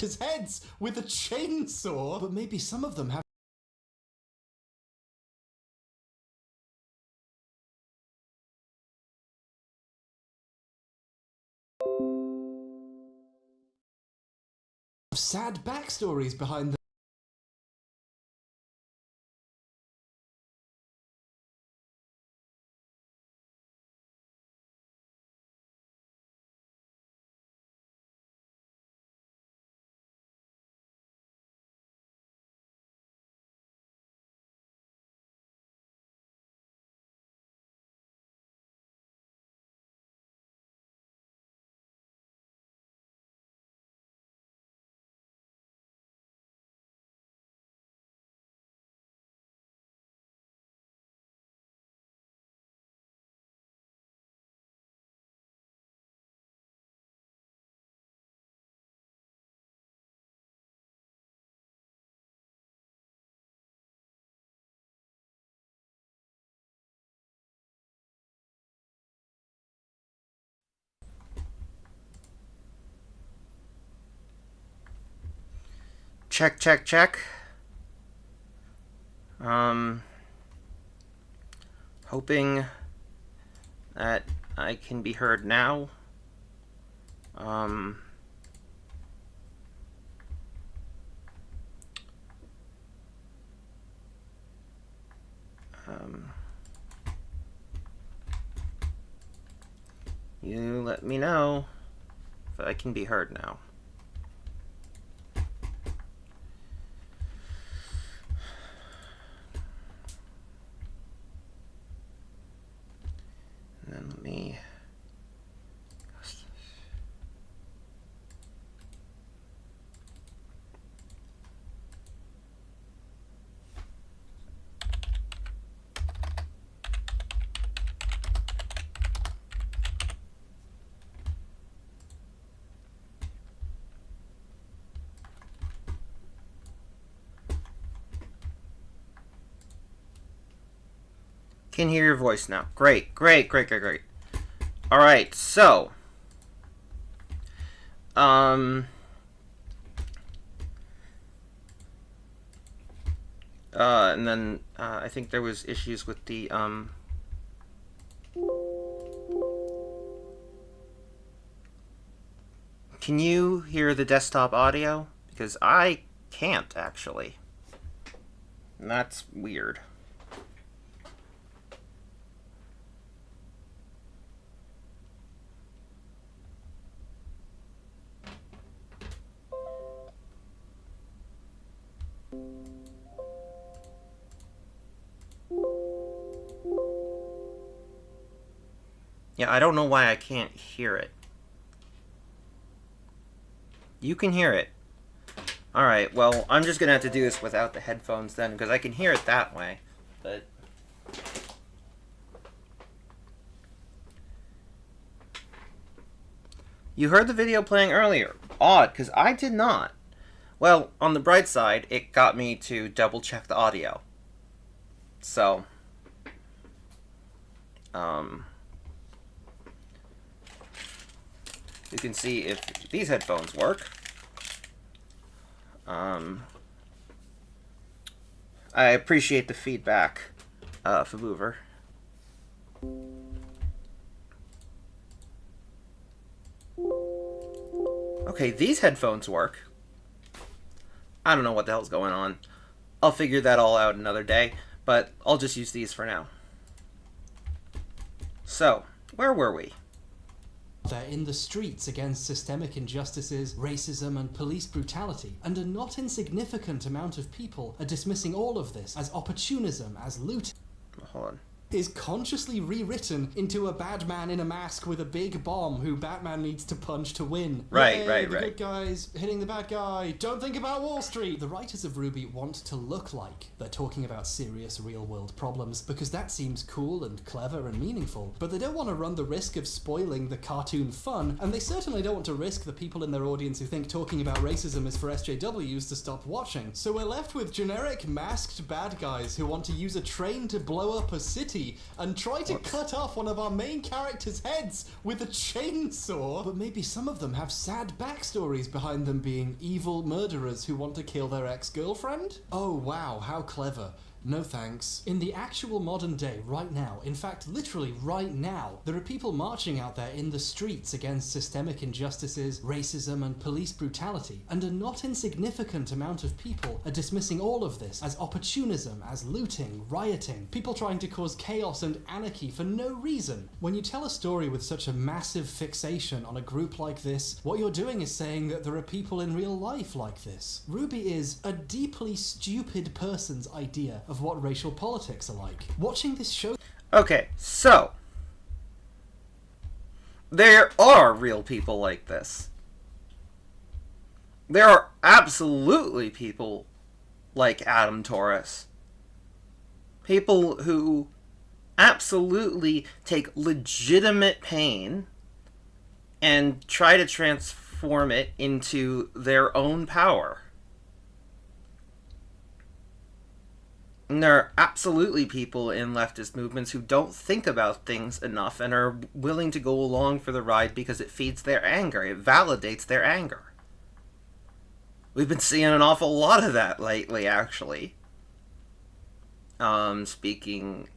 his heads with a chainsaw. But maybe some of them have sad backstories behind them. Check, check, check. Hoping that I can be heard now. You let me know if I can be heard now. And then let me... Can hear your voice now. Great, great, great, great, great. All right, so and then I think there was issues with the Can you hear the desktop audio? Because I can't actually. And that's weird. Yeah, I don't know why I can't hear it. You can hear it. Alright, well, I'm just gonna have to do this without the headphones then, because I can hear it that way. But... You heard the video playing earlier. Odd, because I did not. Well, on the bright side, it got me to double check the audio. So... you can see if these headphones work. I appreciate the feedback, Faboover. Okay, these headphones work. I don't know what the hell's going on. I'll figure that all out another day, but I'll just use these for now. So, where were we? They're in the streets against systemic injustices, racism, and police brutality, and a not insignificant amount of people are dismissing all of this as opportunism, as loot. Hold on. Is consciously rewritten into a bad man in a mask with a big bomb who Batman needs to punch to win. Right, Yay, right, the right. good guys hitting the bad guy. Don't think about Wall Street. The writers of RWBY want to look like they're talking about serious real-world problems because that seems cool and clever and meaningful. But they don't want to run the risk of spoiling the cartoon fun, and they certainly don't want to risk the people in their audience who think talking about racism is for SJWs to stop watching. So we're left with generic masked bad guys who want to use a train to blow up a city lady and try to cut off one of our main characters' heads with a chainsaw. But maybe some of them have sad backstories behind them being evil murderers who want to kill their ex-girlfriend? Oh wow, how clever. No thanks. In the actual modern day, right now, in fact, literally right now, there are people marching out there in the streets against systemic injustices, racism, and police brutality, and a not insignificant amount of people are dismissing all of this as opportunism, as looting, rioting, people trying to cause chaos and anarchy for no reason. When you tell a story with such a massive fixation on a group like this, what you're doing is saying that there are people in real life like this. RWBY is a deeply stupid person's idea of what racial politics are like. Watching this show... Okay, so there are real people like this. There are absolutely people like Adam Torres. People who absolutely take legitimate pain and try to transform it into their own power. And there are absolutely people in leftist movements who don't think about things enough and are willing to go along for the ride because it feeds their anger. It validates their anger. We've been seeing an awful lot of that lately, actually. Speaking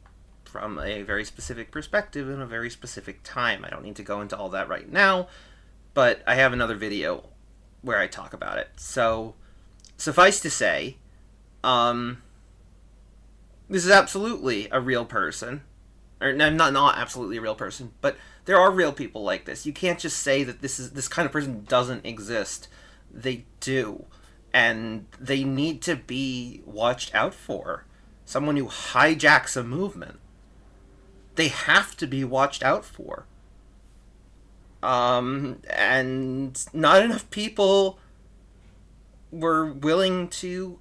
from a very specific perspective in a very specific time. I don't need to go into all that right now, but I have another video where I talk about it. So, suffice to say, this is absolutely a real person. Or not absolutely a real person, but there are real people like this. You can't just say that this kind of person doesn't exist. They do. And they need to be watched out for. Someone who hijacks a movement. They have to be watched out for. And not enough people were willing to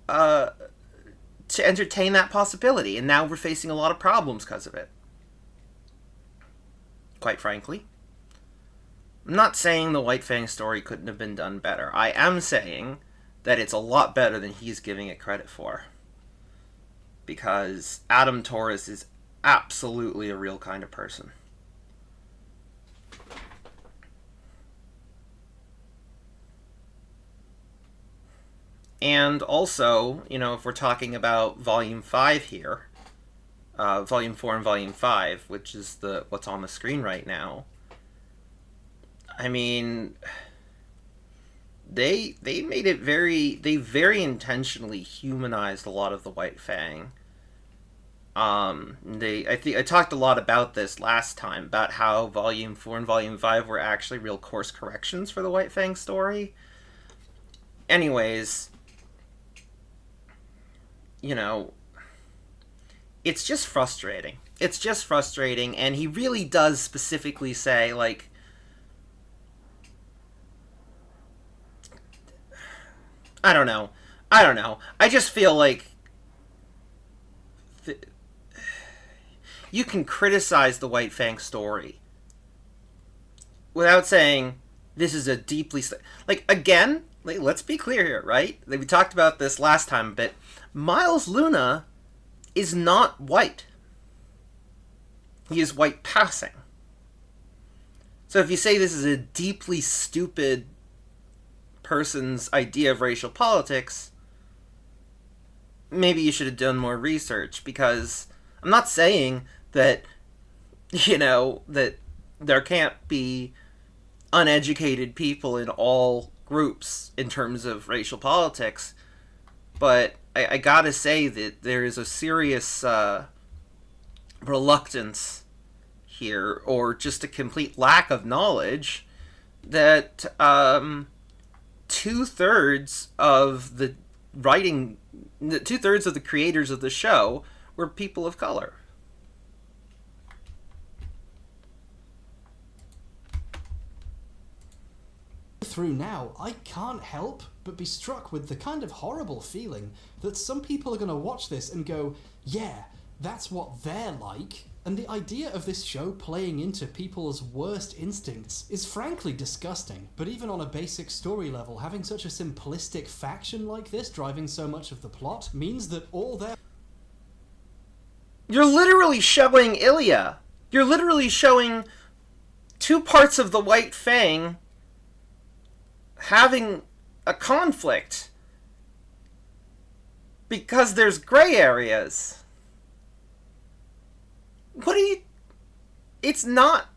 entertain that possibility, and now we're facing a lot of problems because of it. Quite frankly. I'm not saying the White Fang story couldn't have been done better. I am saying that it's a lot better than he's giving it credit for. Because Adam Torres is absolutely a real kind of person. And also, you know, if we're talking about Volume 5 here, Volume 4 and Volume 5, which is what's on the screen right now, I mean, they made it they very intentionally humanized a lot of the White Fang. I talked a lot about this last time, about how Volume 4 and Volume 5 were actually real course corrections for the White Fang story. Anyways, you know, it's just frustrating. It's just frustrating, and he really does specifically say, like, I don't know. I just feel like you can criticize the White Fang story without saying this is a deeply... Like, again, let's be clear here, right? We talked about this last time, but Miles Luna is not white. He is white passing. So if you say this is a deeply stupid person's idea of racial politics, maybe you should have done more research, because I'm not saying that, you know, that there can't be uneducated people in all groups in terms of racial politics, but I gotta say that there is a serious reluctance here, or just a complete lack of knowledge, that 2/3 of the writing, 2/3 of the creators of the show were people of color. Through now, I can't help but be struck with the kind of horrible feeling that some people are going to watch this and go, yeah, that's what they're like. And the idea of this show playing into people's worst instincts is frankly disgusting. But even on a basic story level, having such a simplistic faction like this driving so much of the plot means that all their... You're literally showing Ilya. You're literally showing two parts of the White Fang having a conflict because there's gray areas. What do you... It's not...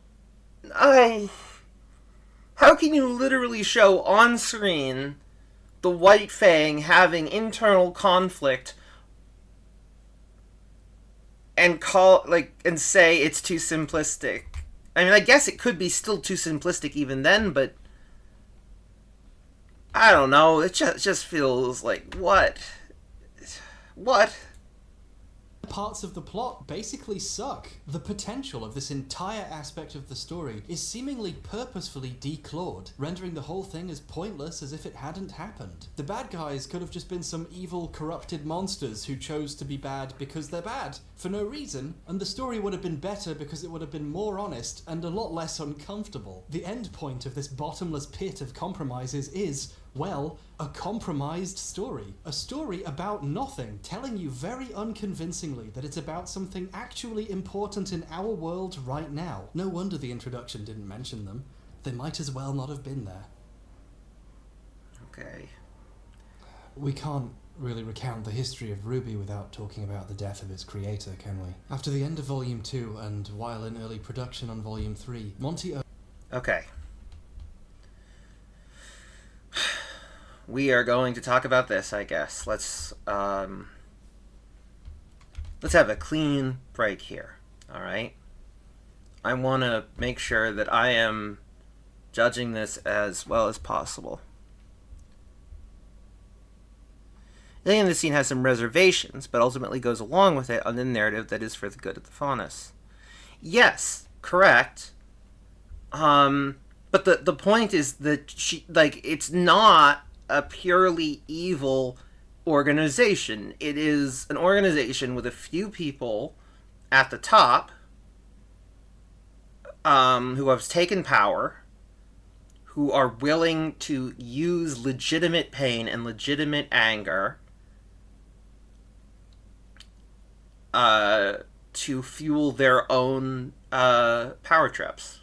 How can you literally show on screen the White Fang having internal conflict and say it's too simplistic? I mean, I guess it could be still too simplistic even then, but I don't know. It just feels like, what? Parts of the plot basically suck. The potential of this entire aspect of the story is seemingly purposefully declawed, rendering the whole thing as pointless as if it hadn't happened. The bad guys could have just been some evil, corrupted monsters who chose to be bad because they're bad, for no reason, and the story would have been better because it would have been more honest and a lot less uncomfortable. The end point of this bottomless pit of compromises is, well, a compromised story. A story about nothing, telling you very unconvincingly that it's about something actually important in our world right now. No wonder the introduction didn't mention them. They might as well not have been there. Okay. We can't really recount the history of RWBY without talking about the death of its creator, can we? After the end of Volume 2, and while in early production on Volume 3, Monty... Okay. We are going to talk about this, I guess. Let's have a clean break here, all right? I want to make sure that I am judging this as well as possible. Alien in the scene has some reservations, but ultimately goes along with it on the narrative that is for the good of the faunus. Yes, correct. But the point is that it's not a purely evil organization. It is an organization with a few people at the top who have taken power, who are willing to use legitimate pain and legitimate anger to fuel their own power trips.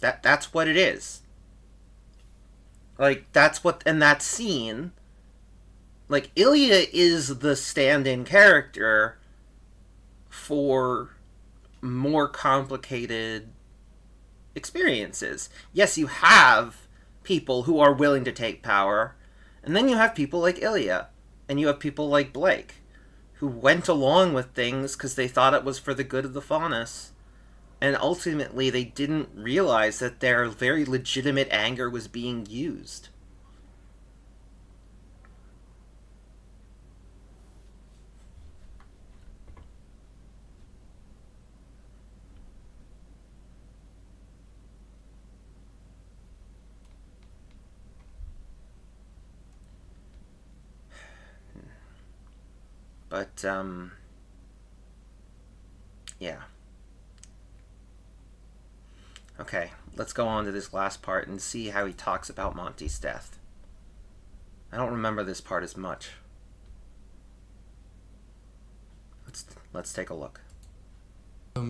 That's what it is. That's what... And that scene... Ilya is the stand-in character for more complicated experiences. Yes, you have people who are willing to take power, and then you have people like Ilya, and you have people like Blake, who went along with things because they thought it was for the good of the faunus. And ultimately, they didn't realize that their very legitimate anger was being used. But, yeah. Okay, let's go on to this last part and see how he talks about Monty's death. I don't remember this part as much. Let's take a look.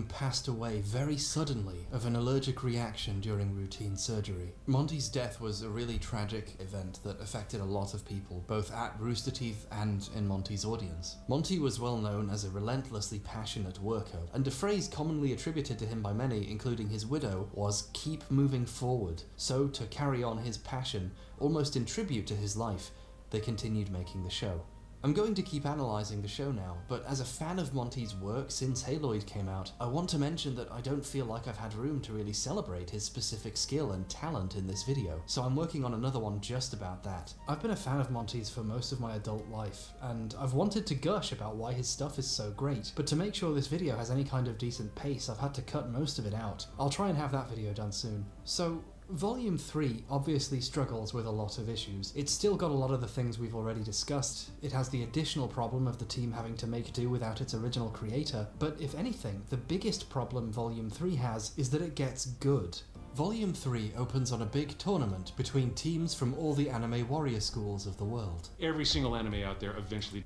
Passed away very suddenly of an allergic reaction during routine surgery. Monty's death was a really tragic event that affected a lot of people, both at Rooster Teeth and in Monty's audience. Monty was well known as a relentlessly passionate worker, and a phrase commonly attributed to him by many, including his widow, was "keep moving forward." So, to carry on his passion, almost in tribute to his life, they continued making the show. I'm going to keep analysing the show now, but as a fan of Monty's work since Haloid came out, I want to mention that I don't feel like I've had room to really celebrate his specific skill and talent in this video, so I'm working on another one just about that. I've been a fan of Monty's for most of my adult life, and I've wanted to gush about why his stuff is so great, but to make sure this video has any kind of decent pace, I've had to cut most of it out. I'll try and have that video done soon. So, Volume 3 obviously struggles with a lot of issues. It's still got a lot of the things we've already discussed. It has the additional problem of the team having to make do without its original creator, but if anything, the biggest problem Volume 3 has is that it gets good. Volume 3 opens on a big tournament between teams from all the anime warrior schools of the world. Every single anime out there eventually...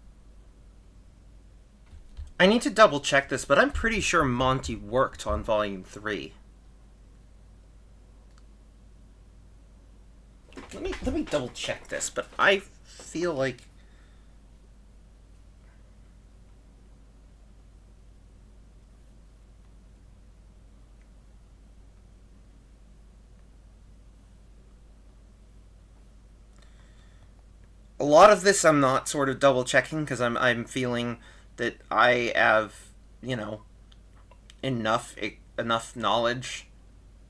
I need to double check this, but I'm pretty sure Monty worked on Volume 3. Let me double check this, but I feel like... A lot of this I'm not sort of double checking because I'm feeling that I have, you know, enough knowledge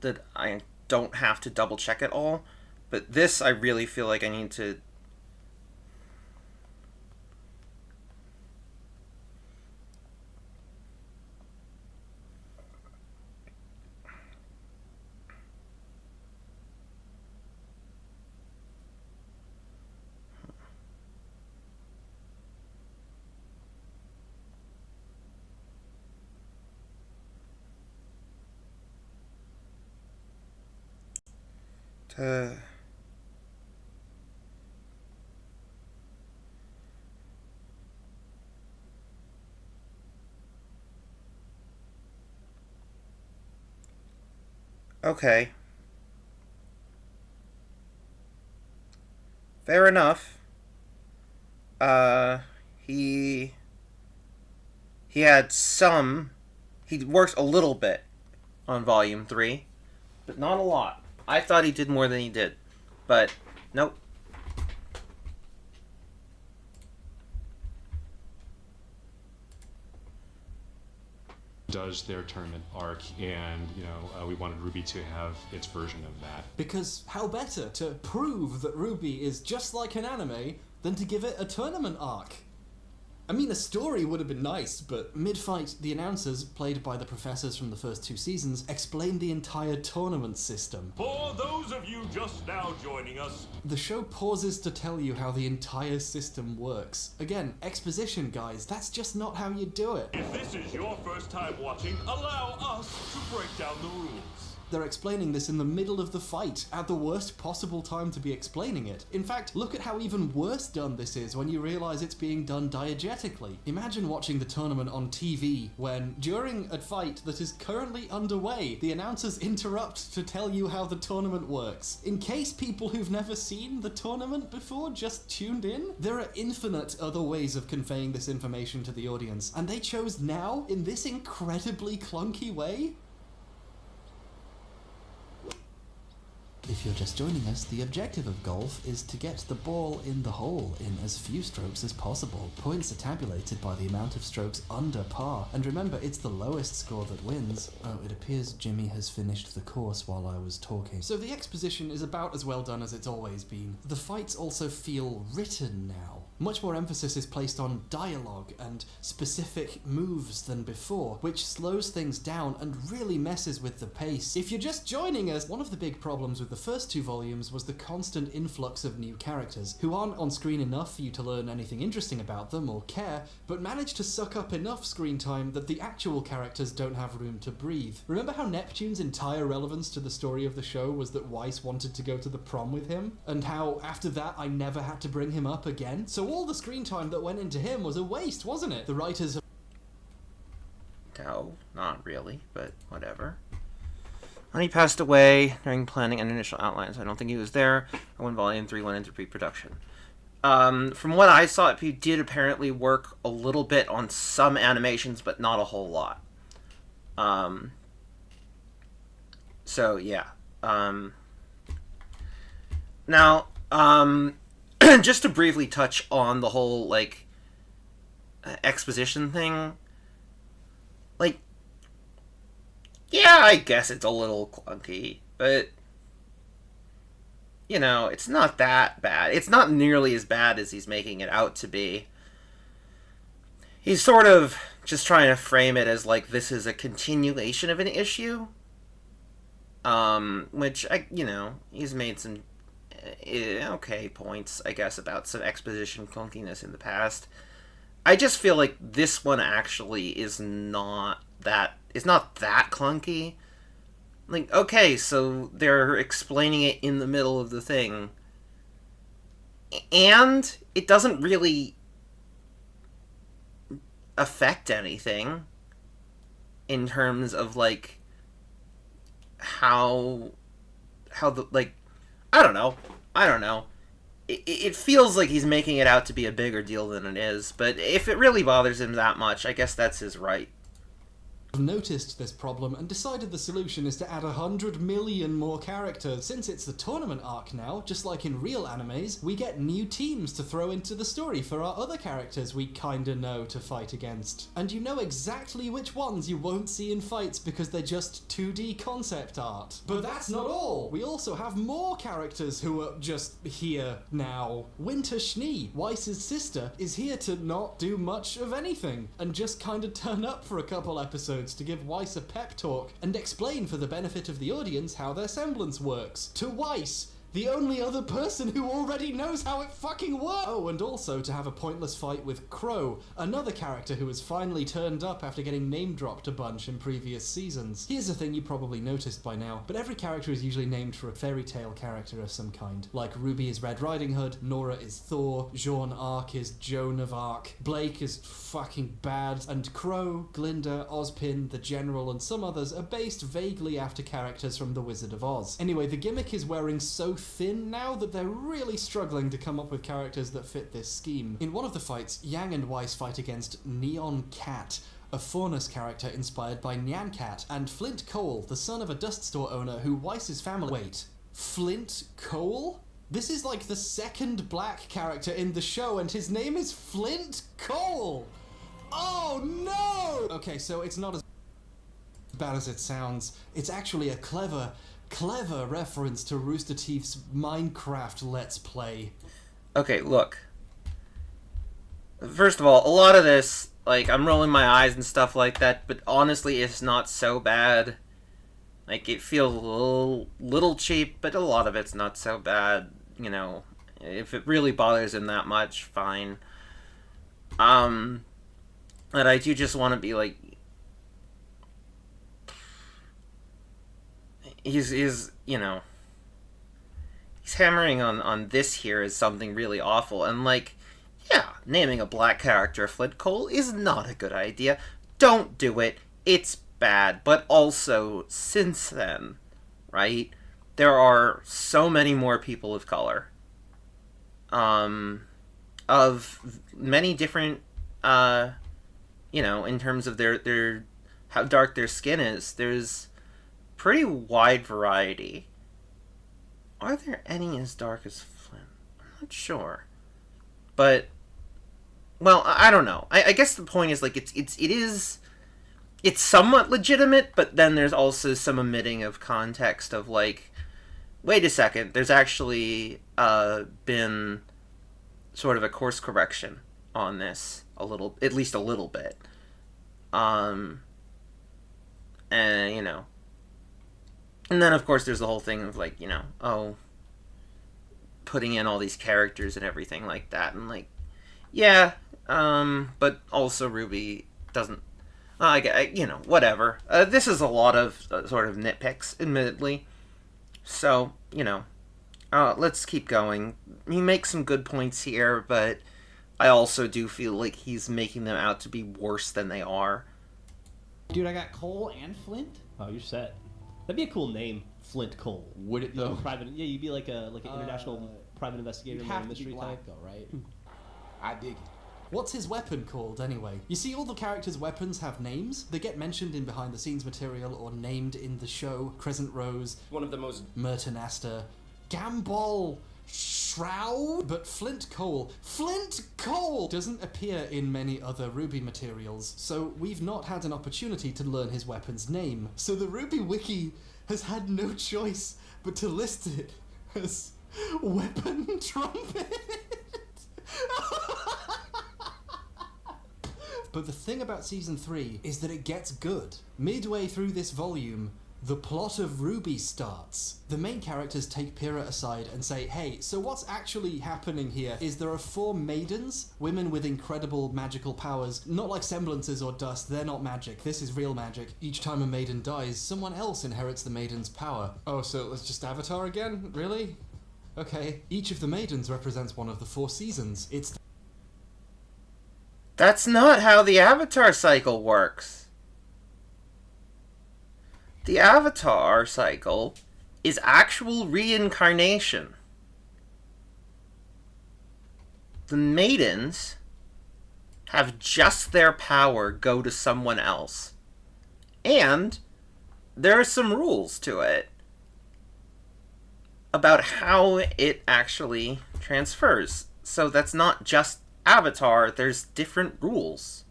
that I don't have to double check it all. But this I really feel like I need to... Okay. Fair enough. He had some... He worked a little bit on Volume 3, but not a lot. I thought he did more than he did, but nope. does their tournament arc, and we wanted RWBY to have its version of that. Because how better to prove that RWBY is just like an anime than to give it a tournament arc? I mean, a story would have been nice, but mid-fight, the announcers, played by the professors from the first 2 seasons, explained the entire tournament system. For those of you just now joining us, the show pauses to tell you how the entire system works. Again, exposition, guys, that's just not how you do it. if this is your first time watching, allow us to break down the rules. They're explaining this in the middle of the fight, at the worst possible time to be explaining it. In fact, look at how even worse done this is when you realize it's being done diegetically. Imagine watching the tournament on TV when, during a fight that is currently underway, the announcers interrupt to tell you how the tournament works. In case people who've never seen the tournament before just tuned in, there are infinite other ways of conveying this information to the audience, and they chose now, in this incredibly clunky way. If you're just joining us, the objective of golf is to get the ball in the hole in as few strokes as possible. Points are tabulated by the amount of strokes under par. And remember, it's the lowest score that wins. Oh, it appears Jimmy has finished the course while I was talking. So the exposition is about as well done as it's always been. The fights also feel written now. Much more emphasis is placed on dialogue and specific moves than before, which slows things down and really messes with the pace. If you're just joining us, one of the big problems with the first 2 volumes was the constant influx of new characters, who aren't on screen enough for you to learn anything interesting about them or care, but manage to suck up enough screen time that the actual characters don't have room to breathe. Remember how Neptune's entire relevance to the story of the show was that Weiss wanted to go to the prom with him? And how, after that, I never had to bring him up again? So all the screen time that went into him was a waste, wasn't it? The writers have... No, not really, but whatever. When he passed away during planning and initial outlines, I don't think he was there when Volume 3 went into pre-production. From what I saw, he did apparently work a little bit on some animations, but not a whole lot. So, yeah. Now, just to briefly touch on the whole, like, exposition thing, like, yeah, I guess it's a little clunky, but, you know, it's not that bad. It's not nearly as bad as he's making it out to be. He's sort of just trying to frame it as, like, this is a continuation of an issue, which, he's made some okay points, I guess, about some exposition clunkiness in the past. I just feel like this one actually is not that clunky. Like, okay, so they're explaining it in the middle of the thing. And it doesn't really affect anything in terms of, like, how the, like, I don't know. It feels like he's making it out to be a bigger deal than it is, but if it really bothers him that much, I guess that's his right. Noticed this problem and decided the solution is to add 100 million more characters. Since it's the tournament arc now, just like in real animes, we get new teams to throw into the story for our other characters we kinda know to fight against. And you know exactly which ones you won't see in fights because they're just 2D concept art. But that's not all! We also have more characters who are just here now. Winter Schnee, Weiss's sister, is here to not do much of anything and just kinda turn up for a couple episodes to give Weiss a pep talk and explain for the benefit of the audience how their semblance works. To Weiss, the only other person who already knows how it fucking works! Oh, and also to have a pointless fight with Crow, another character who has finally turned up after getting name-dropped a bunch in previous seasons. Here's a thing you probably noticed by now, but every character is usually named for a fairy tale character of some kind. Like Ruby is Red Riding Hood, Nora is Thor, Jean Arc is Joan of Arc, Blake is fucking bad, and Crow, Glinda, Ozpin, the General, and some others are based vaguely after characters from The Wizard of Oz. Anyway, the gimmick is wearing so thin now that they're really struggling to come up with characters that fit this scheme. In one of the fights, Yang and Weiss fight against Neon Cat, a Faunus character inspired by Nyan Cat, and Flint Cole, the son of a dust store owner who Weiss's family— Wait, Flint Cole? This is like the second black character in the show and his name is Flint Cole! Oh no! Okay, so it's not as bad as it sounds. It's actually a clever reference to Rooster Teeth's Minecraft Let's Play. Okay, look. First of all, a lot of this, like, I'm rolling my eyes and stuff like that, but honestly, it's not so bad. Like, it feels a little cheap, but a lot of it's not so bad, you know. If it really bothers him that much, fine. But I do just want to be like, he's you know, he's hammering on this here as something really awful, and like, yeah, naming a black character Flint Cole is not a good idea. Don't do it. It's bad. But also, since then, right, there are so many more people of color, of many different, you know, in terms of their how dark their skin is. There's pretty wide variety. Are there any as dark as Flint? I'm not sure. But, well, I don't know. I guess the point is, like, it's somewhat legitimate, but then there's also some omitting of context of, like, wait a second, there's actually been sort of a course correction on this at least a little bit. And, you know, and then, of course, there's the whole thing of, like, you know, oh, putting in all these characters and everything like that. And, like, yeah, but also RWBY doesn't, you know, whatever. This is a lot of sort of nitpicks, admittedly. So, you know, let's keep going. He makes some good points here, but I also do feel like he's making them out to be worse than they are. Dude, I got Cole and Flint. Oh, you're set. That'd be a cool name, Flint Cole. Would it though? Yeah, you'd be like an international private investigator, You'd have to mystery be black type. though, right? I dig it. What's his weapon called, anyway? You see, all the characters' weapons have names. They get mentioned in behind-the-scenes material or named in the show. Crescent Rose, One of the most... Mertonasta, Gambol, Shroud. But Flint Cole doesn't appear in many other RWBY materials, so we've not had an opportunity to learn his weapon's name. So the RWBY wiki has had no choice but to list it as Weapon Trumpet. But the thing about Season 3 is that it gets good. Midway through this volume, The plot of RWBY starts. The main characters take Pyrrha aside and say, hey, so what's actually happening here is there are 4 maidens, women with incredible magical powers, not like semblances or dust, they're not magic, this is real magic. Each time a maiden dies, someone else inherits the maiden's power. Oh, so it's just Avatar again? Really? Okay. Each of the maidens represents one of the 4 seasons. That's not how the Avatar cycle works. The Avatar cycle is actual reincarnation. The maidens have just their power go to someone else. And there are some rules to it about how it actually transfers. So that's not just Avatar, there's different rules.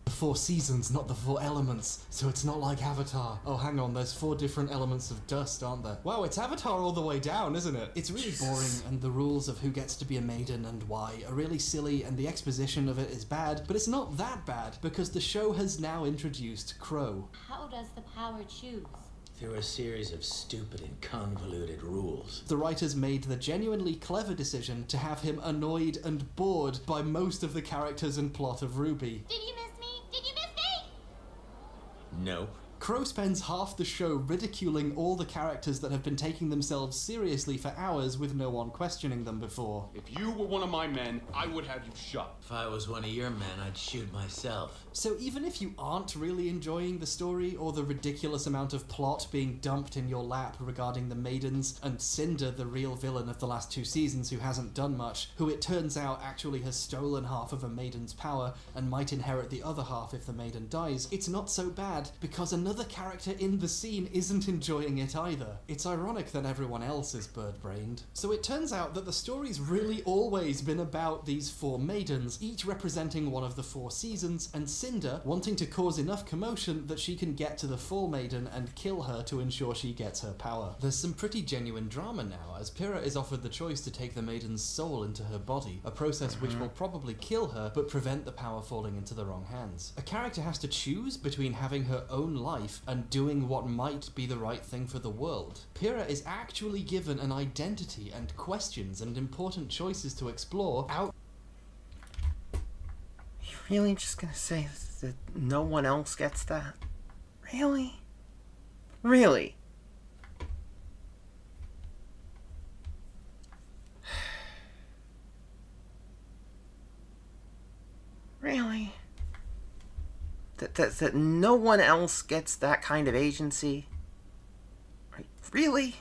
The 4 seasons, not the 4 elements, so it's not like Avatar. Oh, hang on, there's 4 different elements of dust, aren't there? Wow, it's Avatar all the way down, isn't it? It's really boring, and the rules of who gets to be a maiden and why are really silly, and the exposition of it is bad, but it's not that bad, because the show has now introduced Crow. How does the power choose? Through a series of stupid and convoluted rules. The writers made the genuinely clever decision to have him annoyed and bored by most of the characters and plot of RWBY. Did you miss me? Did you miss me? Nope. Crow spends half the show ridiculing all the characters that have been taking themselves seriously for hours with no one questioning them before. If you were one of my men, I would have you shot. If I was one of your men, I'd shoot myself. So even if you aren't really enjoying the story or the ridiculous amount of plot being dumped in your lap regarding the maidens and Cinder, the real villain of the last 2 seasons who hasn't done much, who it turns out actually has stolen half of a maiden's power and might inherit the other half if the maiden dies, it's not so bad because another character in the scene isn't enjoying it either. It's ironic that everyone else is bird-brained. So it turns out that the story's really always been about these 4 maidens, each representing one of the 4 seasons, and Cinder wanting to cause enough commotion that she can get to the Fall Maiden and kill her to ensure she gets her power. There's some pretty genuine drama now, as Pyrrha is offered the choice to take the maiden's soul into her body, a process which will probably kill her but prevent the power falling into the wrong hands. A character has to choose between having her own life and doing what might be the right thing for the world. Pyrrha is actually given an identity and questions and important choices to explore out. You really just gonna say that no one else gets that? Really? Really? Really? That no one else gets that kind of agency? Right? Really?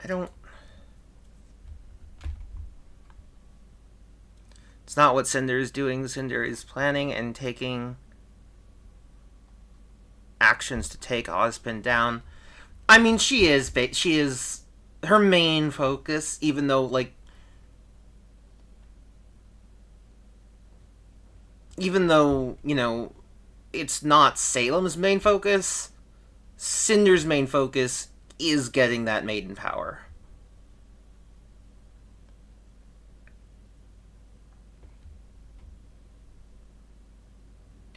I don't... It's not what Cinder is doing. Cinder is planning and taking actions to take Ozpin down. I mean, she is her main focus, even though, like, you know, it's not Salem's main focus, Cinder's main focus is getting that maiden power.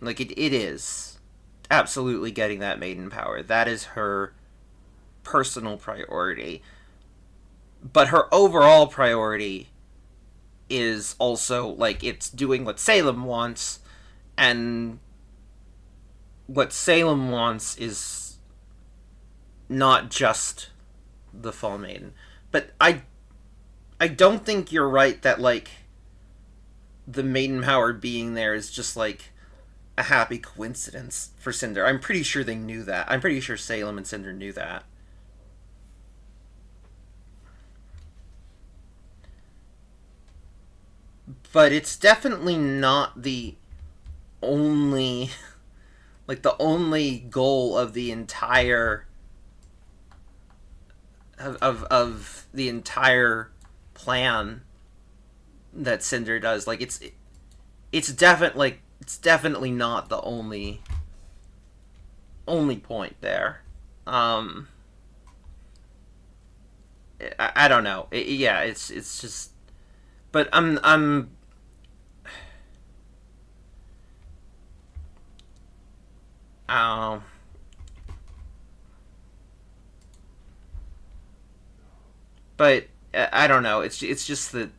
Like, it is absolutely getting that maiden power. That is her personal priority. But her overall priority is also, like, it's doing what Salem wants, and what Salem wants is not just the Fall Maiden. But I don't think you're right that, like, the maiden power being there is just, like, a happy coincidence for Cinder. I'm pretty sure they knew that. I'm pretty sure Salem and Cinder knew that. But it's definitely not the only, like, the only goal of the entire of the entire plan that Cinder does. Like, it's definitely not the only point there. I don't know. It's just, but I'm but I don't know. It's just that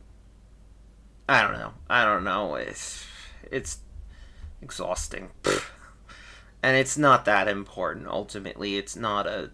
I don't know. It's exhausting, and it's not that important. Ultimately, it's not a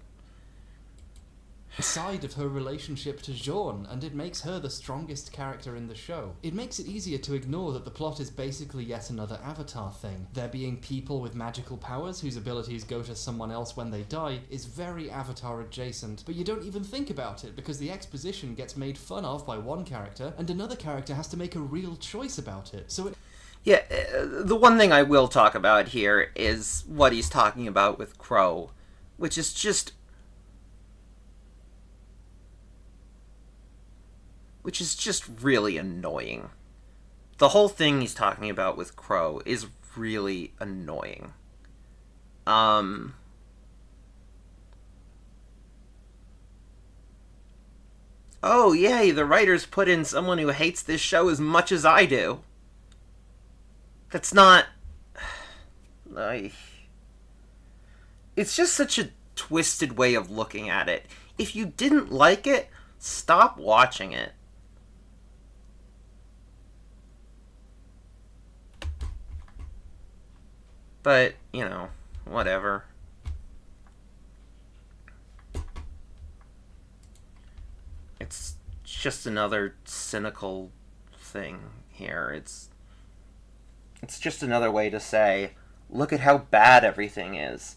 side of her relationship to Jean, and it makes her the strongest character in the show. It makes it easier to ignore that the plot is basically yet another Avatar thing. There being people with magical powers whose abilities go to someone else when they die is very Avatar adjacent, but you don't even think about it because the exposition gets made fun of by one character and another character has to make a real choice about it. So the one thing I will talk about here is what he's talking about with Crow, which is just really annoying. The whole thing he's talking about with Crow is really annoying. Oh, yay, the writers put in someone who hates this show as much as I do. That's not... It's just such a twisted way of looking at it. If you didn't like it, stop watching it. But, you know, whatever. It's just another cynical thing here. It's just another way to say, look at how bad everything is.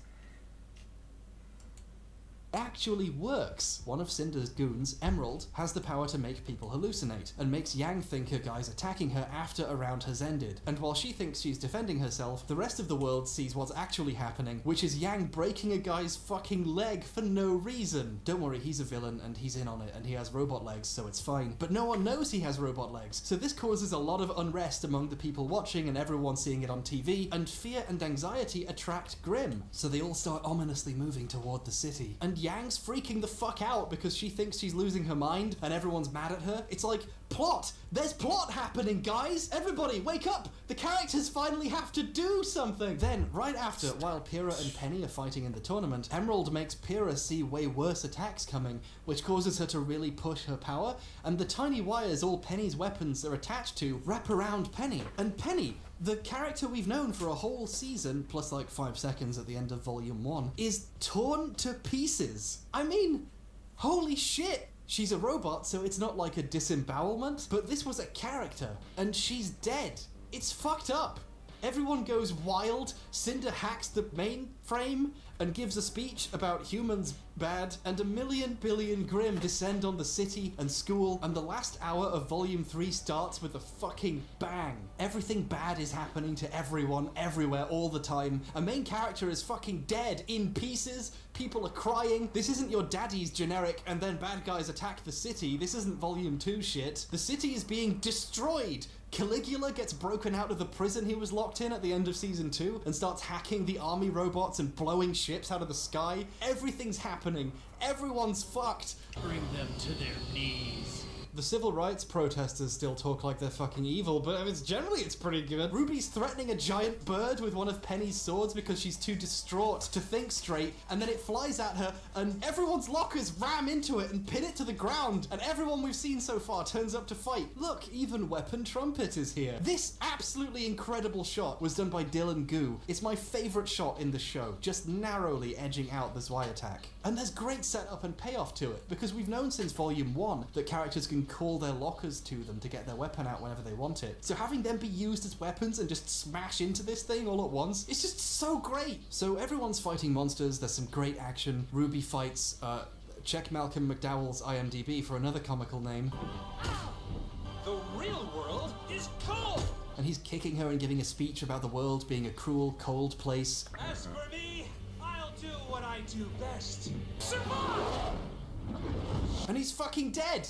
actually works. One of Cinder's goons, Emerald, has the power to make people hallucinate, and makes Yang think her guy's attacking her after a round has ended. And while she thinks she's defending herself, the rest of the world sees what's actually happening, which is Yang breaking a guy's fucking leg for no reason. Don't worry, he's a villain and he's in on it, and he has robot legs, so it's fine. But no one knows he has robot legs, so this causes a lot of unrest among the people watching and everyone seeing it on TV, and fear and anxiety attract Grimm, so they all start ominously moving toward the city. And Yang's freaking the fuck out because she thinks she's losing her mind and everyone's mad at her. It's like, plot! There's plot happening, guys! Everybody, wake up! The characters finally have to do something! Then, right after, while Pyrrha and Penny are fighting in the tournament, Emerald makes Pyrrha see way worse attacks coming, which causes her to really push her power, and the tiny wires all Penny's weapons are attached to wrap around Penny. And Penny, the character we've known for a whole season, plus like 5 seconds at the end of Volume 1, is torn to pieces. I mean, holy shit! She's a robot, so it's not like a disembowelment, but this was a character, and she's dead. It's fucked up. Everyone goes wild, Cinder hacks the mainframe, and gives a speech about humans bad, and 1,000,000 billion Grimm descend on the city and school, and the last hour of Volume 3 starts with a fucking bang. Everything bad is happening to everyone, everywhere, all the time. A main character is fucking dead, in pieces, people are crying. This isn't your daddy's generic, and then bad guys attack the city. This isn't Volume 2 shit. The city is being destroyed. Caligula gets broken out of the prison he was locked in at the end of Season 2 and starts hacking the army robots and blowing ships out of the sky. Everything's happening. Everyone's fucked. Bring them to their knees. The civil rights protesters still talk like they're fucking evil, but I mean, generally it's pretty good. Ruby's threatening a giant bird with one of Penny's swords because she's too distraught to think straight, and then it flies at her, and everyone's lockers ram into it and pin it to the ground, and everyone we've seen so far turns up to fight. Look, even Weapon Trumpet is here. This absolutely incredible shot was done by Dylan Gu. It's my favorite shot in the show, just narrowly edging out the Zwei attack. And there's great setup and payoff to it, because we've known since Volume 1 that characters can call their lockers to them to get their weapon out whenever they want it. So having them be used as weapons and just smash into this thing all at once, it's just so great. So everyone's fighting monsters, there's some great action. Ruby fights, check Malcolm McDowell's IMDb for another comical name. The real world is cold! And he's kicking her and giving a speech about the world being a cruel, cold place. As for me, I'll do what I do best. Survive! And he's fucking dead!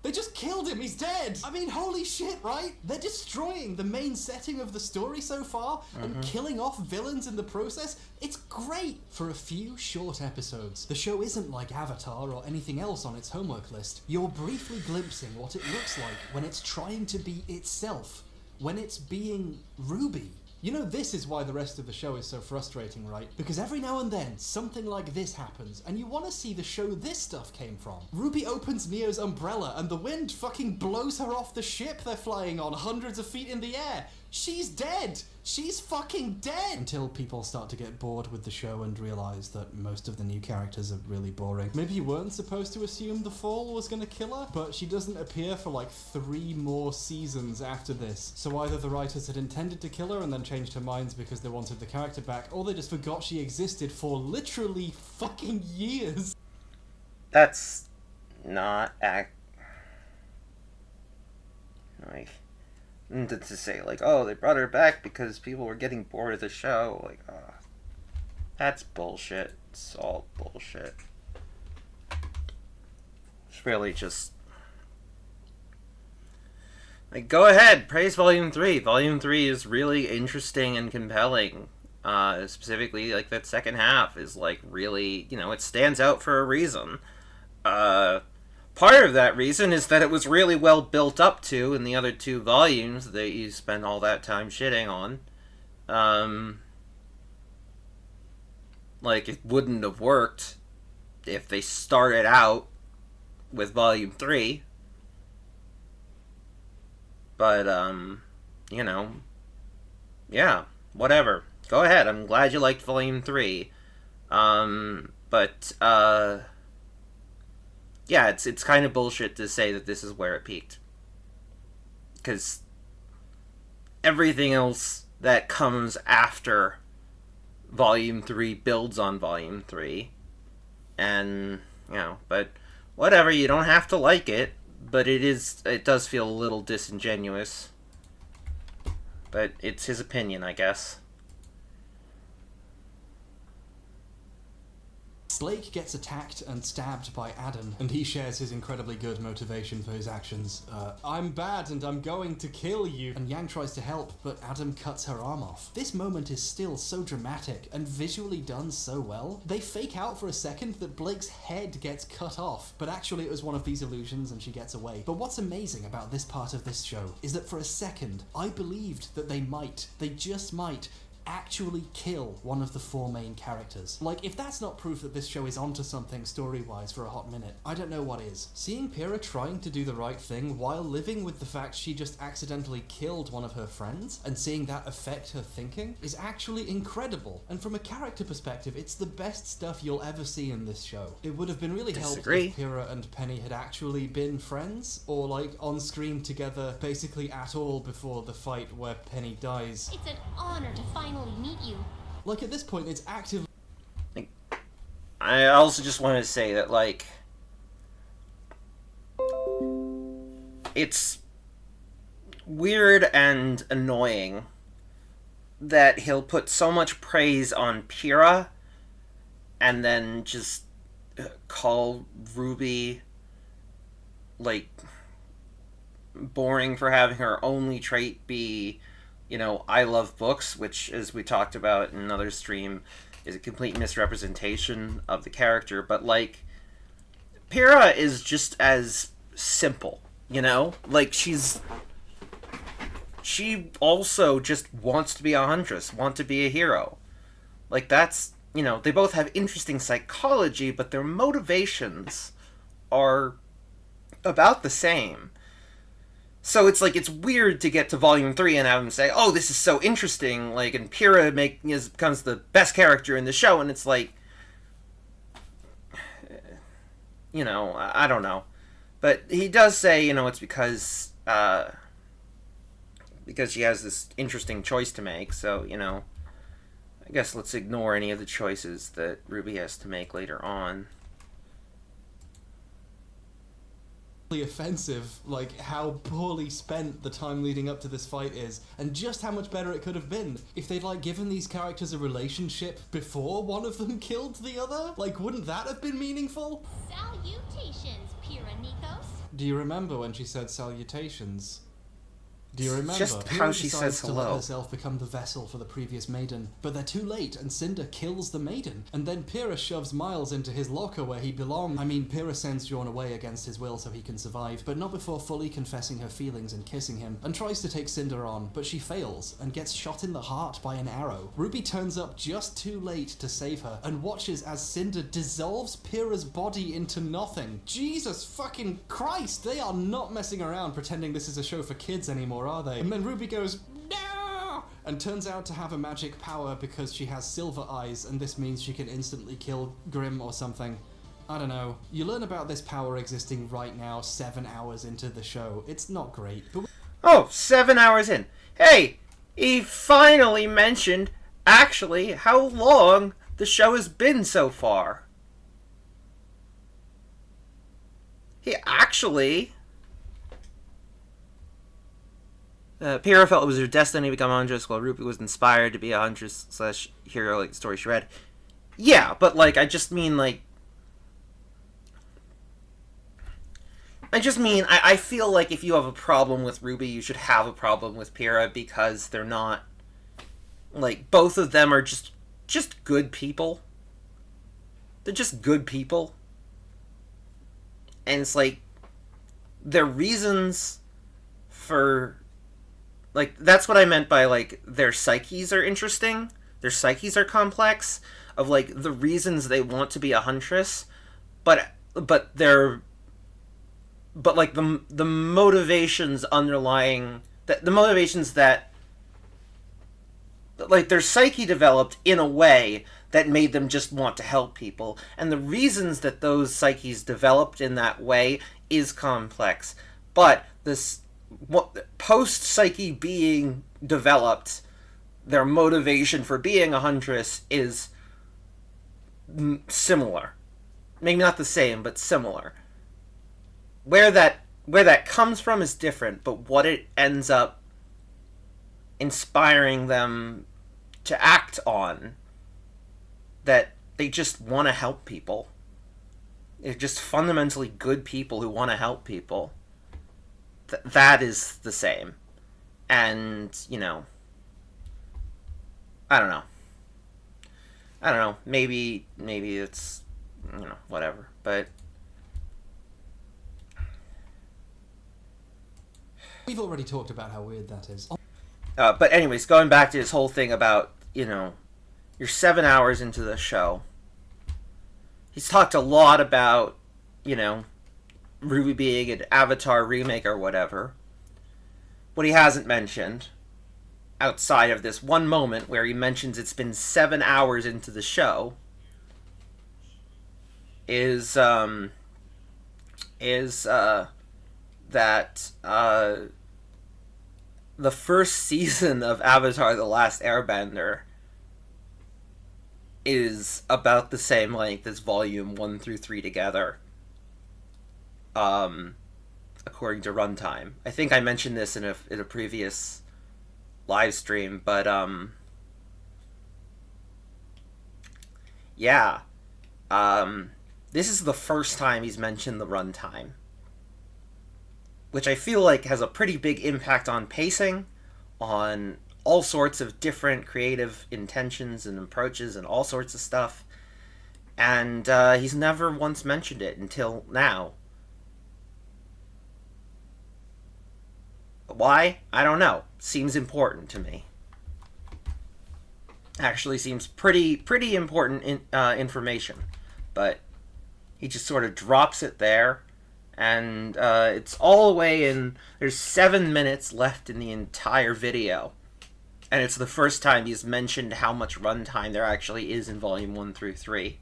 They just killed him, he's dead! I mean, holy shit, right? They're destroying the main setting of the story so far, and killing off villains in the process. It's great! For a few short episodes, the show isn't like Avatar or anything else on its homework list. You're briefly glimpsing what it looks like when it's trying to be itself, when it's being RWBY. You know, this is why the rest of the show is so frustrating, right? Because every now and then, something like this happens, and you want to see the show this stuff came from. RWBY opens Neo's umbrella, and the wind fucking blows her off the ship they're flying on hundreds of feet in the air. She's dead! She's fucking dead! Until people start to get bored with the show and realize that most of the new characters are really boring. Maybe you weren't supposed to assume the Fall was gonna kill her, but she doesn't appear for like 3 more seasons after this. So either the writers had intended to kill her and then changed her minds because they wanted the character back, or they just forgot she existed for literally fucking years. That's not like, to say like, oh, they brought her back because people were getting bored of the show. Like, that's bullshit. It's all bullshit. It's really just like, go ahead, praise Volume 3. Volume 3 is really interesting and compelling. Specifically, like, that second half is like really, you know, it stands out for a reason. Part of that reason is that it was really well built up to in the other 2 volumes that you spent all that time shitting on. Like, it wouldn't have worked if they started out with Volume 3. But, you know, yeah, whatever. Go ahead, I'm glad you liked Volume 3. Yeah, it's kind of bullshit to say that this is where it peaked. Because everything else that comes after Volume 3 builds on Volume 3. And, you know, but whatever, you don't have to like it. But it does feel a little disingenuous. But it's his opinion, I guess. Blake gets attacked and stabbed by Adam, and he shares his incredibly good motivation for his actions. I'm bad and I'm going to kill you. And Yang tries to help, but Adam cuts her arm off. This moment is still so dramatic and visually done so well. They fake out for a second that Blake's head gets cut off, but actually it was one of these illusions and she gets away. But what's amazing about this part of this show is that for a second, I believed that they just might, actually kill one of the 4 main characters. Like, if that's not proof that this show is onto something story-wise for a hot minute, I don't know what is. Seeing Pyrrha trying to do the right thing while living with the fact she just accidentally killed one of her friends, and seeing that affect her thinking, is actually incredible. And from a character perspective, it's the best stuff you'll ever see in this show. It would have been really helpful if Pyrrha and Penny had actually been friends, or like on screen together basically at all before the fight where Penny dies. It's an honor to finally meet you. Like, at this point, it's active. I also just want to say that, like, it's weird and annoying that he'll put so much praise on Pyrrha and then just call RWBY, like, boring for having her only trait be, you know, I love books, which, as we talked about in another stream, is a complete misrepresentation of the character. But, like, Pyrrha is just as simple, you know? Like, she also just wants to be a huntress, want to be a hero. Like, that's, you know, they both have interesting psychology, but their motivations are about the same. So it's like, it's weird to get to Volume 3 and have them say, oh, this is so interesting, like, and Pyrrha becomes the best character in the show, and it's like, you know, I don't know. But he does say, you know, it's because she has this interesting choice to make, so, you know, I guess let's ignore any of the choices that RWBY has to make later on. Offensive, like how poorly spent the time leading up to this fight is, and just how much better it could have been if they'd like given these characters a relationship before one of them killed the other. Like, wouldn't that have been meaningful? Salutations, Pyrrha Nikos. Do you remember when she said salutations? Do you remember? Just how she says to let hello. herself become the vessel for the previous maiden, but they're too late, and Cinder kills the maiden. And then Pyrrha shoves Miles into his locker where he belongs. I mean, Pyrrha sends John away against his will so he can survive, but not before fully confessing her feelings and kissing him, and tries to take Cinder on, but she fails and gets shot in the heart by an arrow. Ruby turns up just too late to save her, and watches as Cinder dissolves Pyrrha's body into nothing. Jesus fucking Christ! They are not messing around pretending this is a show for kids anymore, are they? And then Ruby goes, no! And turns out to have a magic power because she has silver eyes, and this means she can instantly kill Grimm or something. I don't know. You learn about this power existing right now, 7 hours into the show. It's not great, but... Oh, 7 hours in. Hey, he finally mentioned, actually, how long the show has been so far. He actually... Pyrrha felt it was her destiny to become a huntress, while Ruby was inspired to be a huntress/hero, like the story she read. Yeah, but, like, I just mean, I feel like if you have a problem with Ruby, you should have a problem with Pyrrha, because they're not, like, both of them are just good people. They're just good people. And it's like, their reasons for... Like, that's what I meant by, like, their psyches are interesting. Their psyches are complex. Of, like, the reasons they want to be a huntress. But they're... But, like, the motivations underlying... The motivations that... Like, their psyche developed in a way that made them just want to help people. And the reasons that those psyches developed in that way is complex. But this... post-psyche being developed, their motivation for being a huntress is similar. Maybe not the same, but similar. Where that comes from is different, but what it ends up inspiring them to act on, that they just want to help people. They're just fundamentally good people who want to help people. That is the same. And, you know, I don't know. Maybe it's, you know, whatever. But we've already talked about how weird that is. But anyways, going back to this whole thing about, you know, you're 7 hours into the show. He's talked a lot about, you know, RWBY being an Avatar remake or whatever. What he hasn't mentioned, outside of this one moment where he mentions it's been 7 hours into the show, is that the first season of Avatar: The Last Airbender is about the same length as Volume 1 through 3 together. According to Runtime. I think I mentioned this in a previous live stream, but yeah. This is the first time he's mentioned the runtime, which I feel like has a pretty big impact on pacing, on all sorts of different creative intentions and approaches and all sorts of stuff, and he's never once mentioned it until now. Why? I don't know. Seems important to me. Actually seems pretty important information. But he just sort of drops it there. And it's all the way in... There's 7 minutes left in the entire video. And it's the first time he's mentioned how much runtime there actually is in Volume 1 through 3.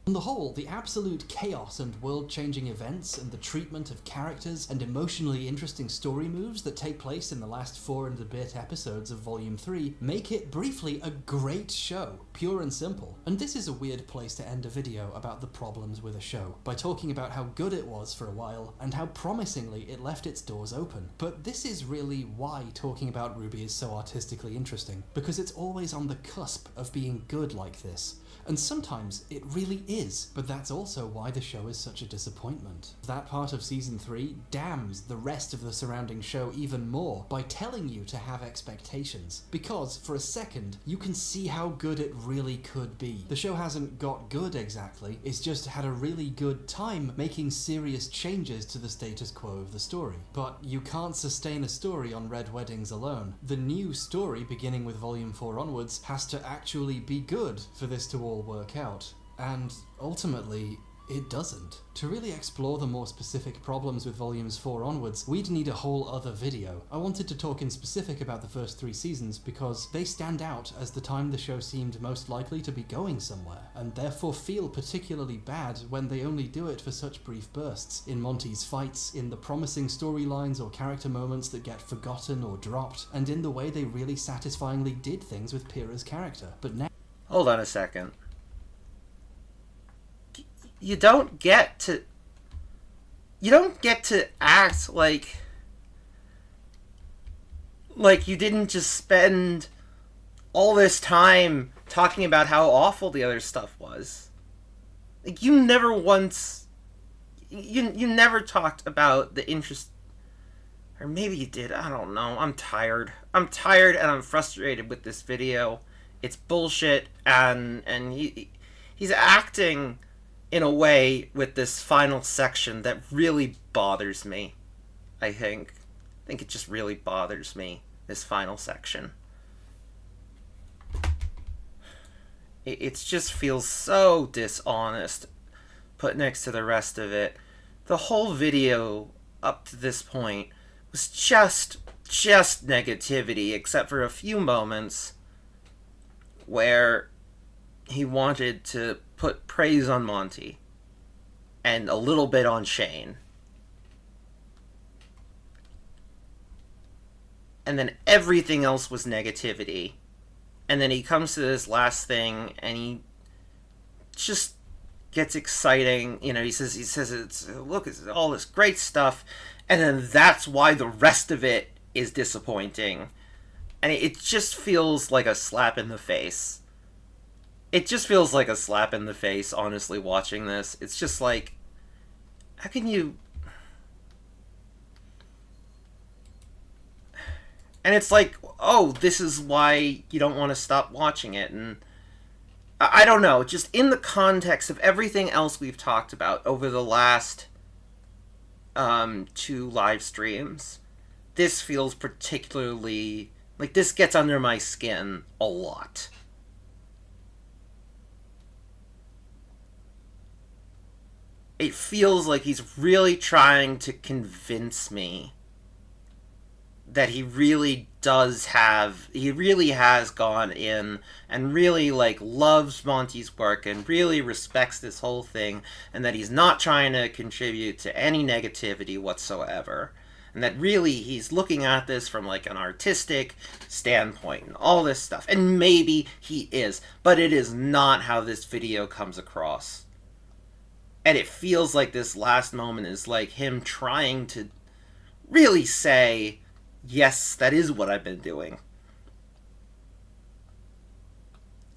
On the whole, the absolute chaos and world-changing events and the treatment of characters and emotionally interesting story moves that take place in the last 4 and a bit episodes of Volume 3 make it, briefly, a great show, pure and simple. And this is a weird place to end a video about the problems with a show, by talking about how good it was for a while and how promisingly it left its doors open. But this is really why talking about RWBY is so artistically interesting, because it's always on the cusp of being good like this. And sometimes it really is, but that's also why the show is such a disappointment. That part of season 3 damns the rest of the surrounding show even more by telling you to have expectations, because for a second you can see how good it really could be. The show hasn't got good exactly, it's just had a really good time making serious changes to the status quo of the story. But you can't sustain a story on red weddings alone. The new story, beginning with volume 4 onwards, has to actually be good for this to all work out. And ultimately, it doesn't. To really explore the more specific problems with volumes 4 onwards, we'd need a whole other video. I wanted to talk in specific about the first 3 seasons because they stand out as the time the show seemed most likely to be going somewhere, and therefore feel particularly bad when they only do it for such brief bursts, in Monty's fights, in the promising storylines or character moments that get forgotten or dropped, and in the way they really satisfyingly did things with Pyrrha's character. But now... Hold on a second. You don't get to act like you didn't just spend all this time talking about how awful the other stuff was. Like, you never once, you never talked about the interest, or maybe you did, I don't know. I'm tired and I'm frustrated with this video. It's bullshit, and he's acting in a way with this final section that really bothers me. I think it just really bothers me, this final section. It just feels so dishonest put next to the rest of it. The whole video up to this point was just negativity, except for a few moments where he wanted to put praise on Monty and a little bit on Shane. And then everything else was negativity. And then he comes to this last thing and he just gets exciting. You know, he says it's, look, it's all this great stuff. And then that's why the rest of it is disappointing. And it just feels like a slap in the face. It just feels like a slap in the face, honestly, watching this. It's just like, how can you... And it's like, oh, this is why you don't want to stop watching it. And I don't know, just in the context of everything else we've talked about over the last 2 live streams, this feels particularly... like, this gets under my skin a lot. It feels like he's really trying to convince me that he really has gone in and really, like, loves Monty's work and really respects this whole thing, and that he's not trying to contribute to any negativity whatsoever. And that really he's looking at this from, like, an artistic standpoint and all this stuff. And maybe he is, but it is not how this video comes across. And it feels like this last moment is like him trying to really say, yes, that is what I've been doing.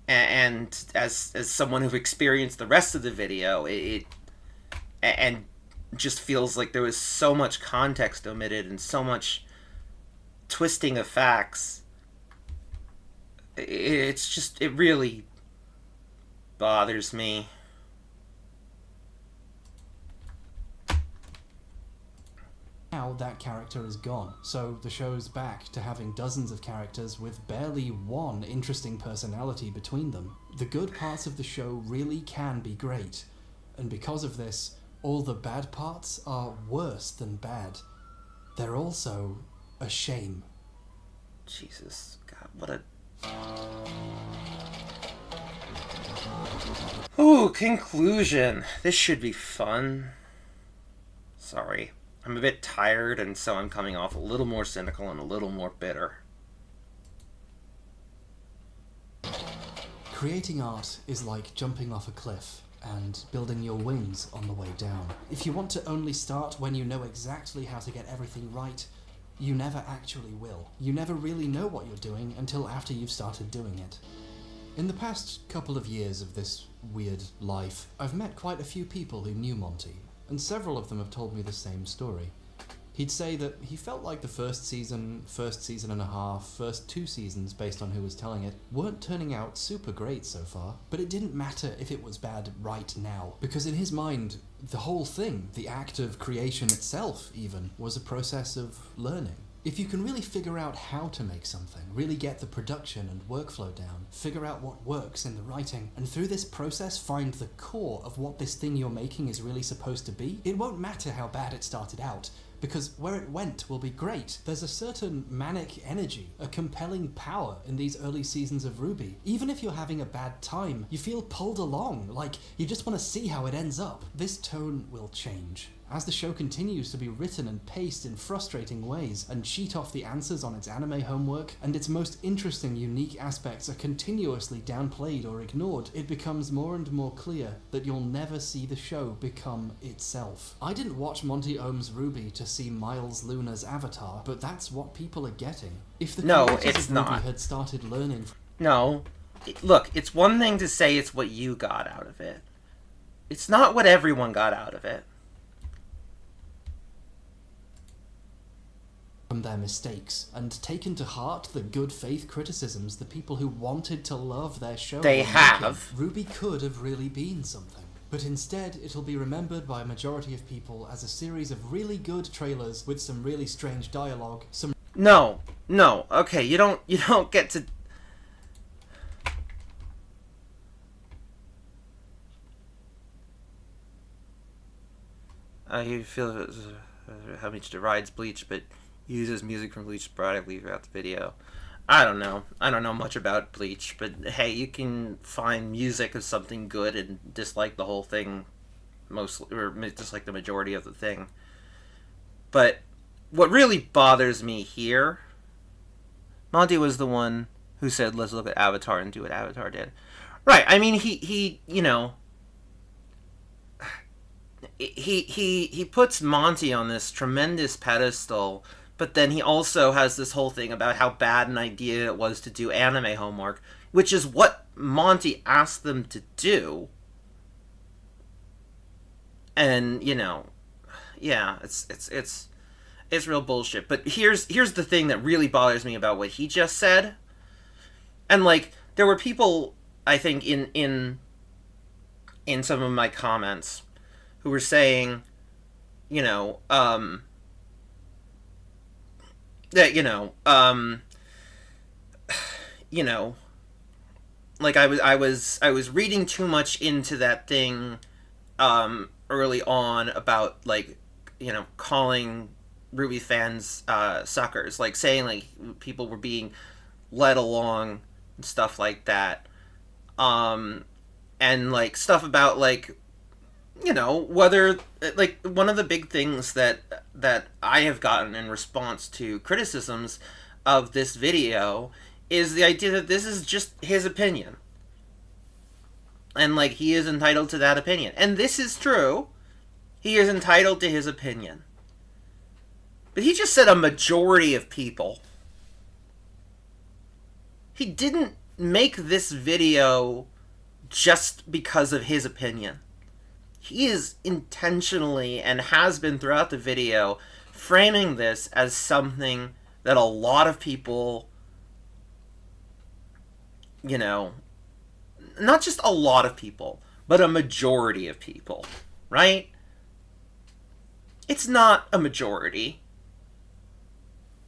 And as someone who experienced the rest of the video, it just feels like there was so much context omitted and so much twisting of facts. It really bothers me. Now that character is gone, so the show's back to having dozens of characters with barely one interesting personality between them. The good parts of the show really can be great, and because of this, all the bad parts are worse than bad. They're also a shame. Jesus, God, what a... Ooh, conclusion. This should be fun. Sorry. I'm a bit tired, and so I'm coming off a little more cynical and a little more bitter. Creating art is like jumping off a cliff and building your wings on the way down. If you want to only start when you know exactly how to get everything right, you never actually will. You never really know what you're doing until after you've started doing it. In the past couple of years of this weird life, I've met quite a few people who knew Monty, and several of them have told me the same story. He'd say that he felt like the first season and a half, first 2 seasons based on who was telling it, weren't turning out super great so far, but it didn't matter if it was bad right now, because in his mind, the whole thing, the act of creation itself even, was a process of learning. If you can really figure out how to make something, really get the production and workflow down, figure out what works in the writing, and through this process find the core of what this thing you're making is really supposed to be, it won't matter how bad it started out, because where it went will be great. There's a certain manic energy, a compelling power in these early seasons of RWBY. Even if you're having a bad time, you feel pulled along, like you just want to see how it ends up. This tone will change. As the show continues to be written and paced in frustrating ways, and cheat off the answers on its anime homework, and its most interesting, unique aspects are continuously downplayed or ignored, it becomes more and more clear that you'll never see the show become itself. I didn't watch Monty Ohm's RWBY to see Miles Luna's Avatar, but that's what people are getting. If the creators of RWBY had started learning... No. Look, it's one thing to say it's what you got out of it. It's not what everyone got out of it. From their mistakes, and taken to heart the good faith criticisms the people who wanted to love their show They have. RWBY could have really been something. But instead, it'll be remembered by a majority of people as a series of really good trailers with some really strange dialogue, some... No. Okay, you don't get to... You feel how much derides Bleach, but uses music from Bleach sporadically throughout the video. I don't know much about Bleach, but hey, you can find music as something good and dislike the whole thing, mostly, or dislike the majority of the thing. But what really bothers me here, Monty was the one who said, let's look at Avatar and do what Avatar did. Right, I mean, he puts Monty on this tremendous pedestal, but then he also has this whole thing about how bad an idea it was to do anime homework, which is what Monty asked them to do. And, yeah, it's real bullshit. But here's the thing that really bothers me about what he just said. And, like, there were people, I think, in some of my comments who were saying, that, like I was reading too much into that thing early on about, like, calling RWBY fans suckers, like saying like people were being led along and stuff like that, and like stuff about, like, whether, like, one of the big things that I have gotten in response to criticisms of this video is the idea that this is just his opinion. And, like, he is entitled to that opinion. And this is true. He is entitled to his opinion. But he just said a majority of people. He didn't make this video just because of his opinion. He is intentionally, and has been throughout the video, framing this as something that a lot of people, not just a lot of people, but a majority of people, right? It's not a majority.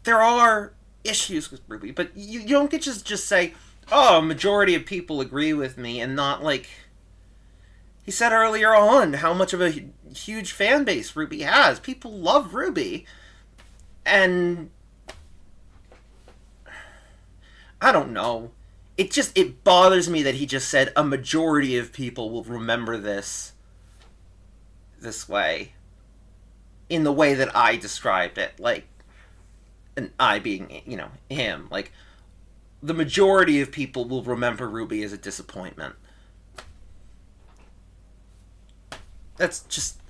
There are issues with RWBY, but you don't get to just say, oh, a majority of people agree with me, and not, like... He said earlier on how much of a huge fan base RWBY has. People love RWBY. And... I don't know. It bothers me that he just said a majority of people will remember this way. In the way that I described it. Like, and I being, him. Like, the majority of people will remember RWBY as a disappointment. That's just...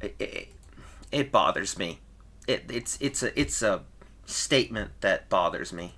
It bothers me. it's a statement that bothers me.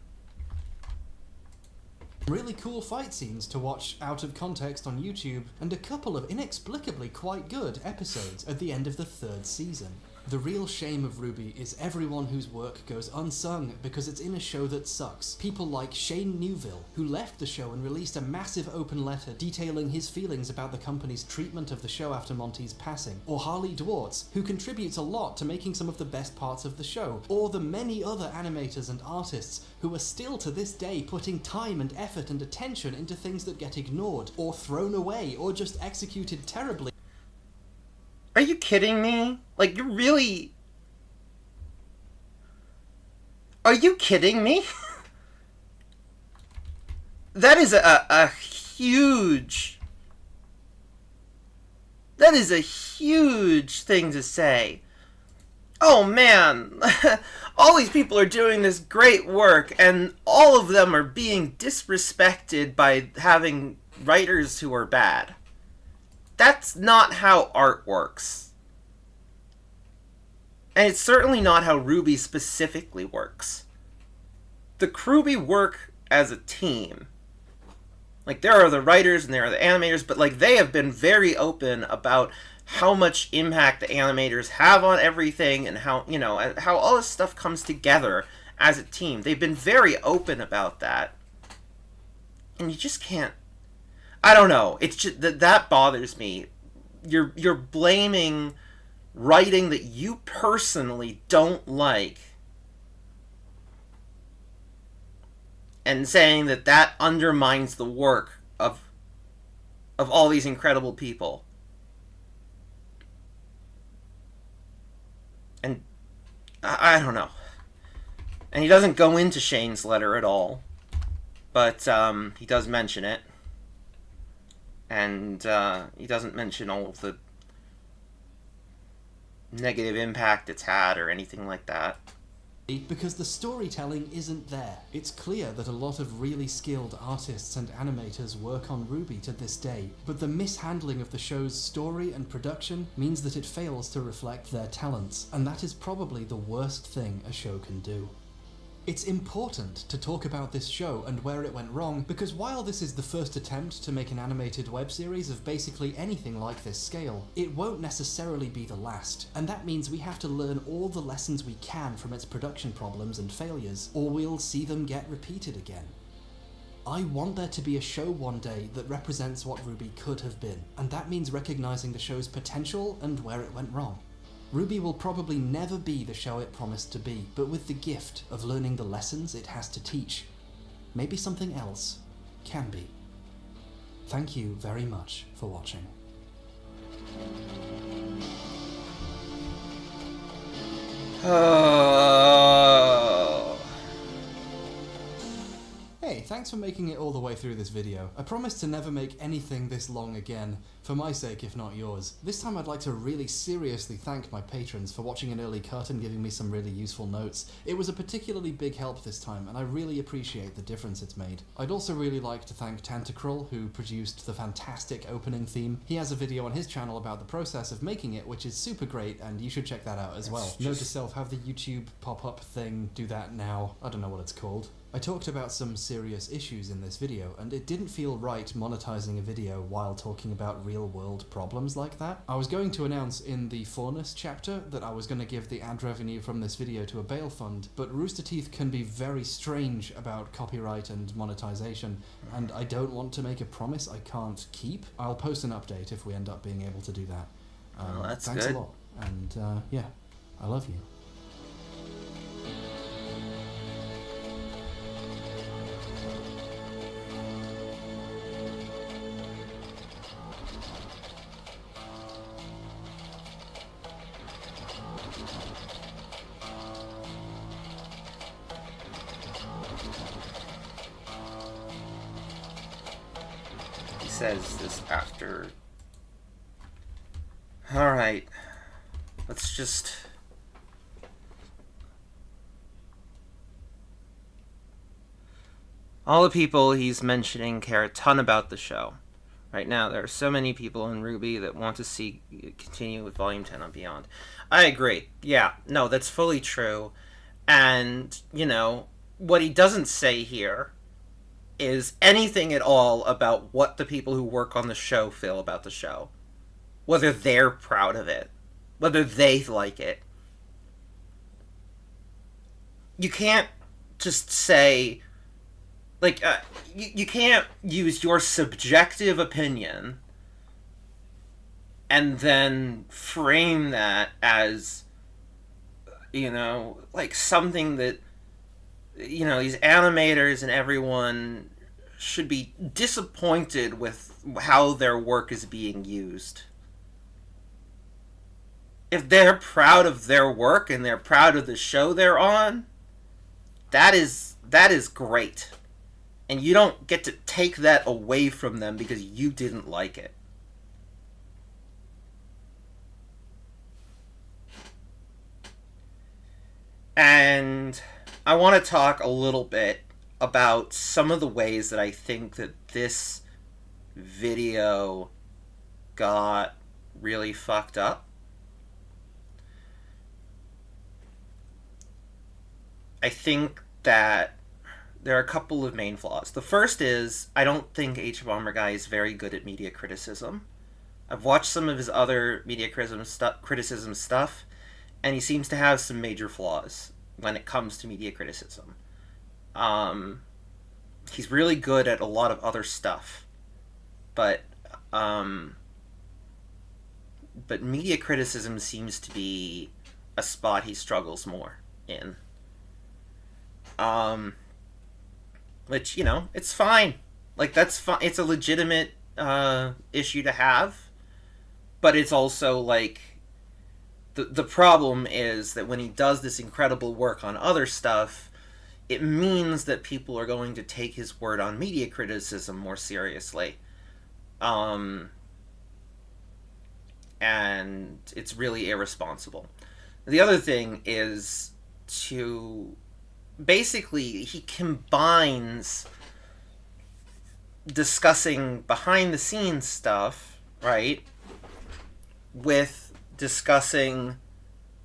Really cool fight scenes to watch out of context on YouTube, and a couple of inexplicably quite good episodes at the end of the 3rd season. The real shame of RWBY is everyone whose work goes unsung because it's in a show that sucks. People like Shane Newville, who left the show and released a massive open letter detailing his feelings about the company's treatment of the show after Monty's passing. Or Harley Dwartz, who contributes a lot to making some of the best parts of the show. Or the many other animators and artists who are still to this day putting time and effort and attention into things that get ignored, or thrown away, or just executed terribly. Are you kidding me? Like, you're really... Are you kidding me? That is a huge... That is a huge thing to say. Oh man, all these people are doing this great work, and all of them are being disrespected by having writers who are bad. That's not how art works. And it's certainly not how RWBY specifically works. The crewbie work as a team. Like, there are the writers and there are the animators, but like, they have been very open about how much impact the animators have on everything, and how, you know, how all this stuff comes together as a team. They've been very open about that. And you just can't... I don't know. It's just that bothers me. You're blaming writing that you personally don't like, and saying that undermines the work of all these incredible people. And I don't know. And he doesn't go into Shane's letter at all, but he does mention it. And he doesn't mention all of the negative impact it's had or anything like that. Because the storytelling isn't there. It's clear that a lot of really skilled artists and animators work on RWBY to this day, but the mishandling of the show's story and production means that it fails to reflect their talents, and that is probably the worst thing a show can do. It's important to talk about this show and where it went wrong, because while this is the first attempt to make an animated web series of basically anything like this scale, it won't necessarily be the last, and that means we have to learn all the lessons we can from its production problems and failures, or we'll see them get repeated again. I want there to be a show one day that represents what RWBY could have been, and that means recognizing the show's potential and where it went wrong. RWBY will probably never be the show it promised to be, but with the gift of learning the lessons it has to teach, maybe something else can be. Thank you very much for watching. Hey, thanks for making it all the way through this video. I promise to never make anything this long again, for my sake if not yours. This time I'd like to really seriously thank my patrons for watching an early cut and giving me some really useful notes. It was a particularly big help this time, and I really appreciate the difference it's made. I'd also really like to thank Tantacruel, who produced the fantastic opening theme. He has a video on his channel about the process of making it, which is super great, and you should check that out as well. Note to self, have the YouTube pop-up thing do that now. I don't know what it's called. I talked about some serious issues in this video, and it didn't feel right monetizing a video while talking about real-world problems like that. I was going to announce in the Fairness chapter that I was going to give the ad revenue from this video to a bail fund, but Rooster Teeth can be very strange about copyright and monetization, and I don't want to make a promise I can't keep. I'll post an update if we end up being able to do that. Well, that's thanks good. a lot, and yeah, I love you. Says this after. Alright. Let's just... All the people he's mentioning care a ton about the show. right now. There are so many people in RWBY that want to see continue with Volume 10 and beyond. I agree. Yeah, no, that's fully true. And, you know, what he doesn't say here is anything at all about what the people who work on the show feel about the show. Whether they're proud of it. Whether they like it. You can't just say... Like, you can't use your subjective opinion and then frame that as, you know, like something that, you know, these animators and everyone should be disappointed with how their work is being used. If they're proud of their work and they're proud of the show they're on, that is great. And you don't get to take that away from them because you didn't like it. And I want to talk a little bit about some of the ways that I think that this video got really fucked up. I think that there are a couple of main flaws. The first is, I don't think hbomberguy is very good at media criticism. I've watched some of his other media criticism stuff, and he seems to have some major flaws when it comes to media criticism. He's really good at a lot of other stuff, but media criticism seems to be a spot he struggles more in. Which, you know, it's fine. Like, that's fine. It's a legitimate issue to have. But it's also, like, the problem is that when he does this incredible work on other stuff, it means that people are going to take his word on media criticism more seriously. And it's really irresponsible. The other thing is to... Basically, he combines discussing behind-the-scenes stuff, right, with discussing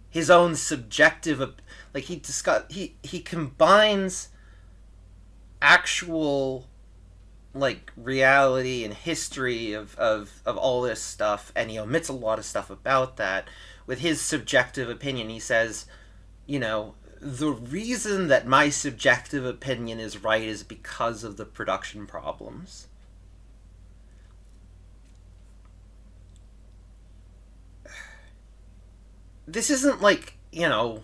his own subjective... Like, he combines actual, like, reality and history of all this stuff, and he omits a lot of stuff about that, with his subjective opinion. He says, you know... The reason that my subjective opinion is right is because of the production problems. This isn't like, you know,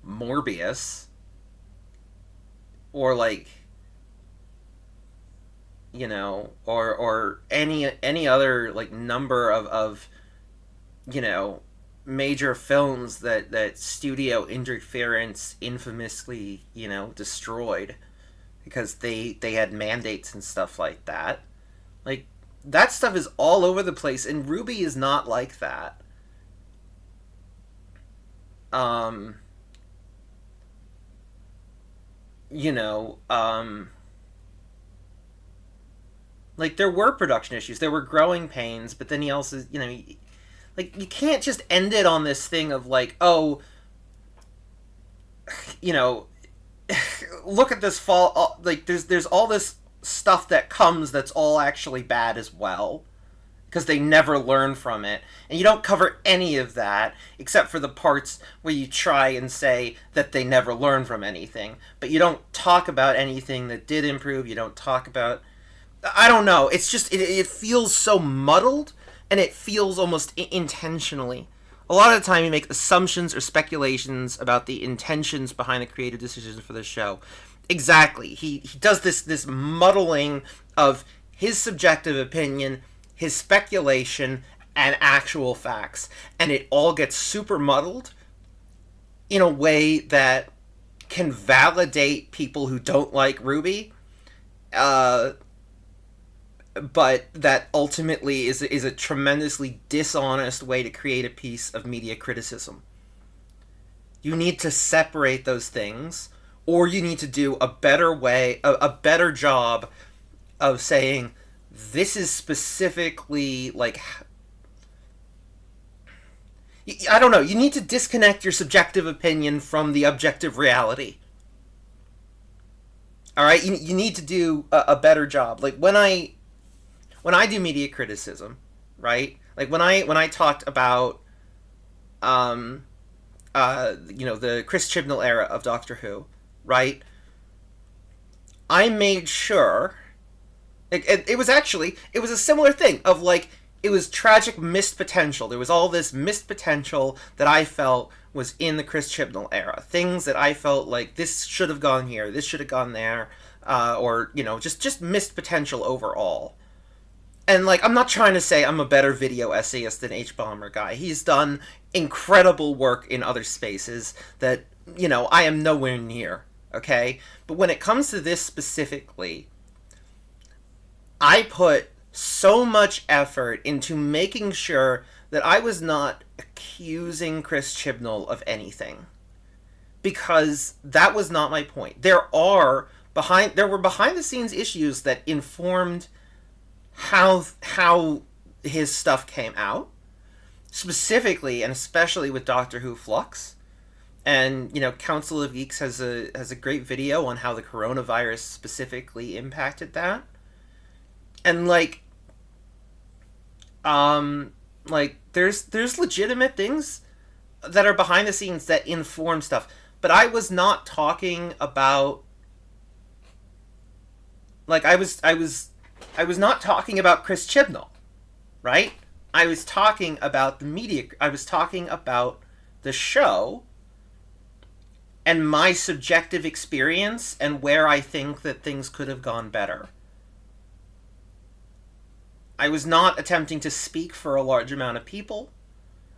Morbius. Or like, you know, or any other, like, number of you know, major films that studio interference infamously, you know, destroyed because they had mandates and stuff like that. Like, that stuff is all over the place, and RWBY is not like that. You know, like, there were production issues, there were growing pains, but then he also, you know, like, you can't just end it on this thing of, like, oh, you know, look at this fall, like, there's all this stuff that comes that's all actually bad as well, because they never learn from it, and you don't cover any of that, except for the parts where you try and say that they never learn from anything, but you don't talk about anything that did improve, you don't talk about, I don't know, it's just, it feels so muddled, and it feels almost intentionally. A lot of the time you make assumptions or speculations about the intentions behind the creative decisions for the show. Exactly. He does this muddling of his subjective opinion, his speculation, and actual facts. And it all gets super muddled in a way that can validate people who don't like RWBY. But that ultimately is a tremendously dishonest way to create a piece of media criticism. You need to separate those things, or you need to do a better job of saying, this is specifically, like, I don't know, you need to disconnect your subjective opinion from the objective reality. Alright? You need to do a better job. Like, when I do media criticism, right? Like, when I talked about, the Chris Chibnall era of Doctor Who, right? I made sure... It was a similar thing of, like, it was tragic missed potential. There was all this missed potential that I felt was in the Chris Chibnall era. Things that I felt like this should have gone here, this should have gone there, or, just missed potential overall. And, like, I'm not trying to say I'm a better video essayist than hbomberguy. He's done incredible work in other spaces that, I am nowhere near, okay? But when it comes to this specifically, I put so much effort into making sure that I was not accusing Chris Chibnall of anything. Because that was not my point. There were behind-the-scenes issues that informed how his stuff came out, specifically and especially with Doctor Who Flux. And, Council of Geeks has a great video on how the coronavirus specifically impacted that. And, there's legitimate things that are behind the scenes that inform stuff. But I was not talking about, I was not talking about Chris Chibnall, right? I was talking about the media. I was talking about the show and my subjective experience and where I think that things could have gone better. I was not attempting to speak for a large amount of people.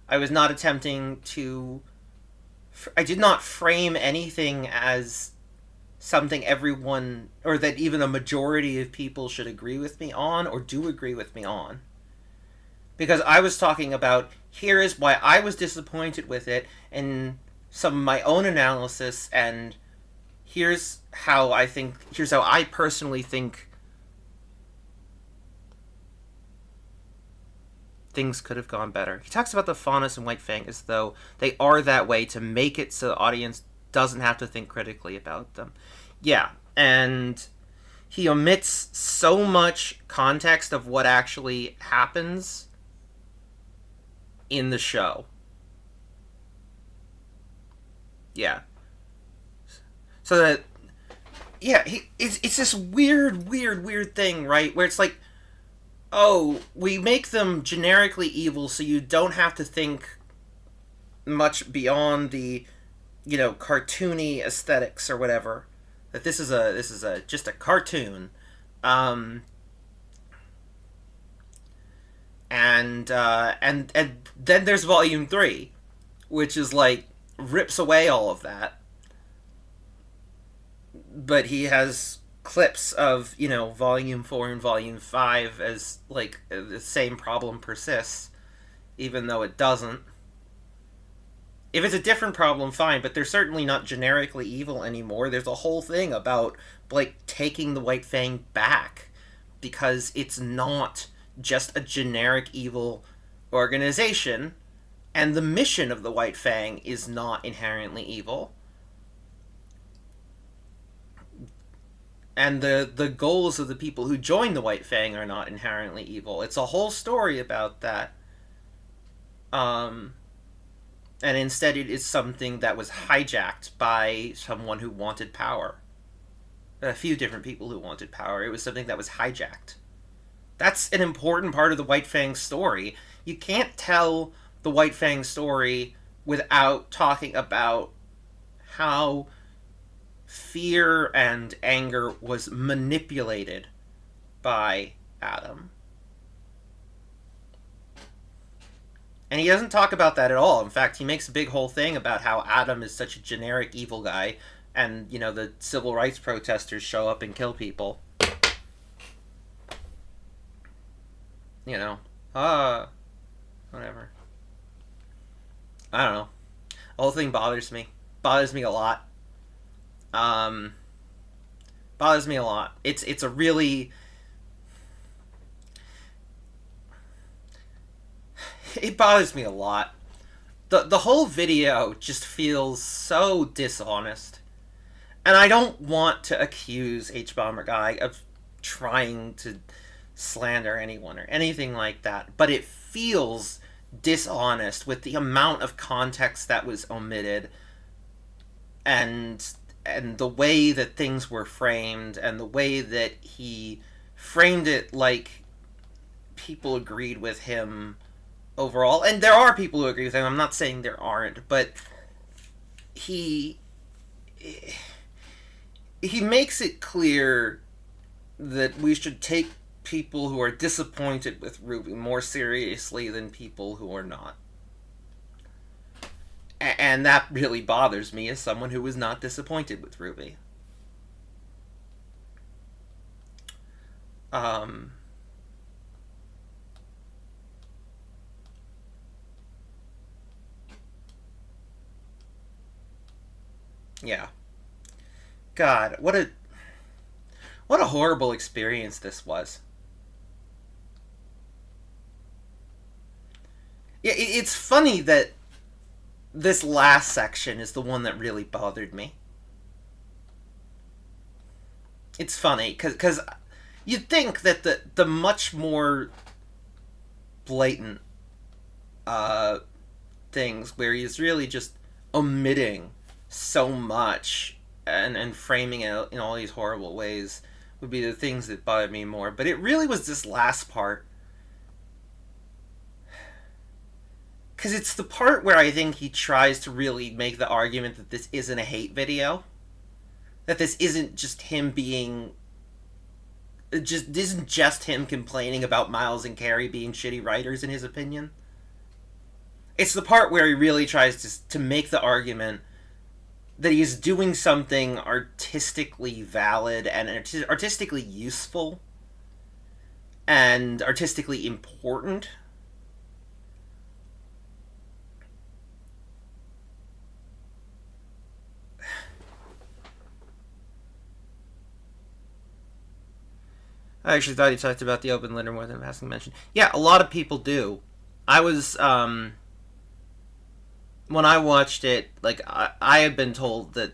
I was not attempting to... I did not frame anything as something everyone, or that even a majority of people should agree with me on, or do agree with me on. Because I was talking about, here is why I was disappointed with it, and some of my own analysis, and here's how I personally think things could have gone better. He talks about the Faunus and White Fang as though they are that way to make it so the audience doesn't have to think critically about them. Yeah, and he omits so much context of what actually happens in the show. Yeah. So that, yeah, it's this weird thing, right? Where it's like, oh, we make them generically evil so you don't have to think much beyond the, cartoony aesthetics or whatever. That this is just a cartoon. And then there's Volume 3, which is rips away all of that. But he has clips of, Volume 4 and Volume 5 as, the same problem persists, even though it doesn't. If it's a different problem, fine, but they're certainly not generically evil anymore. There's a whole thing about, taking the White Fang back, because it's not just a generic evil organization, and the mission of the White Fang is not inherently evil. And the goals of the people who join the White Fang are not inherently evil. It's a whole story about that. And instead it is something that was hijacked by someone who wanted power. A few different people who wanted power. It was something that was hijacked. That's an important part of the White Fang story. You can't tell the White Fang story without talking about how fear and anger was manipulated by Adam. And he doesn't talk about that at all. In fact, he makes a big whole thing about how Adam is such a generic evil guy, and, the civil rights protesters show up and kill people. Whatever. I don't know. The whole thing bothers me. Bothers me a lot. Bothers me a lot. It's a really... it bothers me a lot. The whole video just feels so dishonest. And I don't want to accuse hbomberguy of trying to slander anyone or anything like that, but it feels dishonest with the amount of context that was omitted and the way that things were framed and the way that he framed it like people agreed with him overall. And there are people who agree with him. I'm not saying there aren't, but he makes it clear that we should take people who are disappointed with RWBY more seriously than people who are not. And that really bothers me as someone who was not disappointed with RWBY. Yeah. God, what a horrible experience this was. Yeah, it's funny that this last section is the one that really bothered me. It's funny, because you'd think that the much more blatant things where he's really just omitting so much and framing it in all these horrible ways would be the things that bothered me more. But it really was this last part. Because it's the part where I think he tries to really make the argument that this isn't a hate video. That this isn't just him being... this isn't just him complaining about Miles and Kerry being shitty writers, in his opinion. It's the part where he really tries to make the argument that he's doing something artistically valid and artistically useful and artistically important. I actually thought he talked about the open letter more than passing mention. Yeah, a lot of people do. I was, when I watched it, like, I had been told that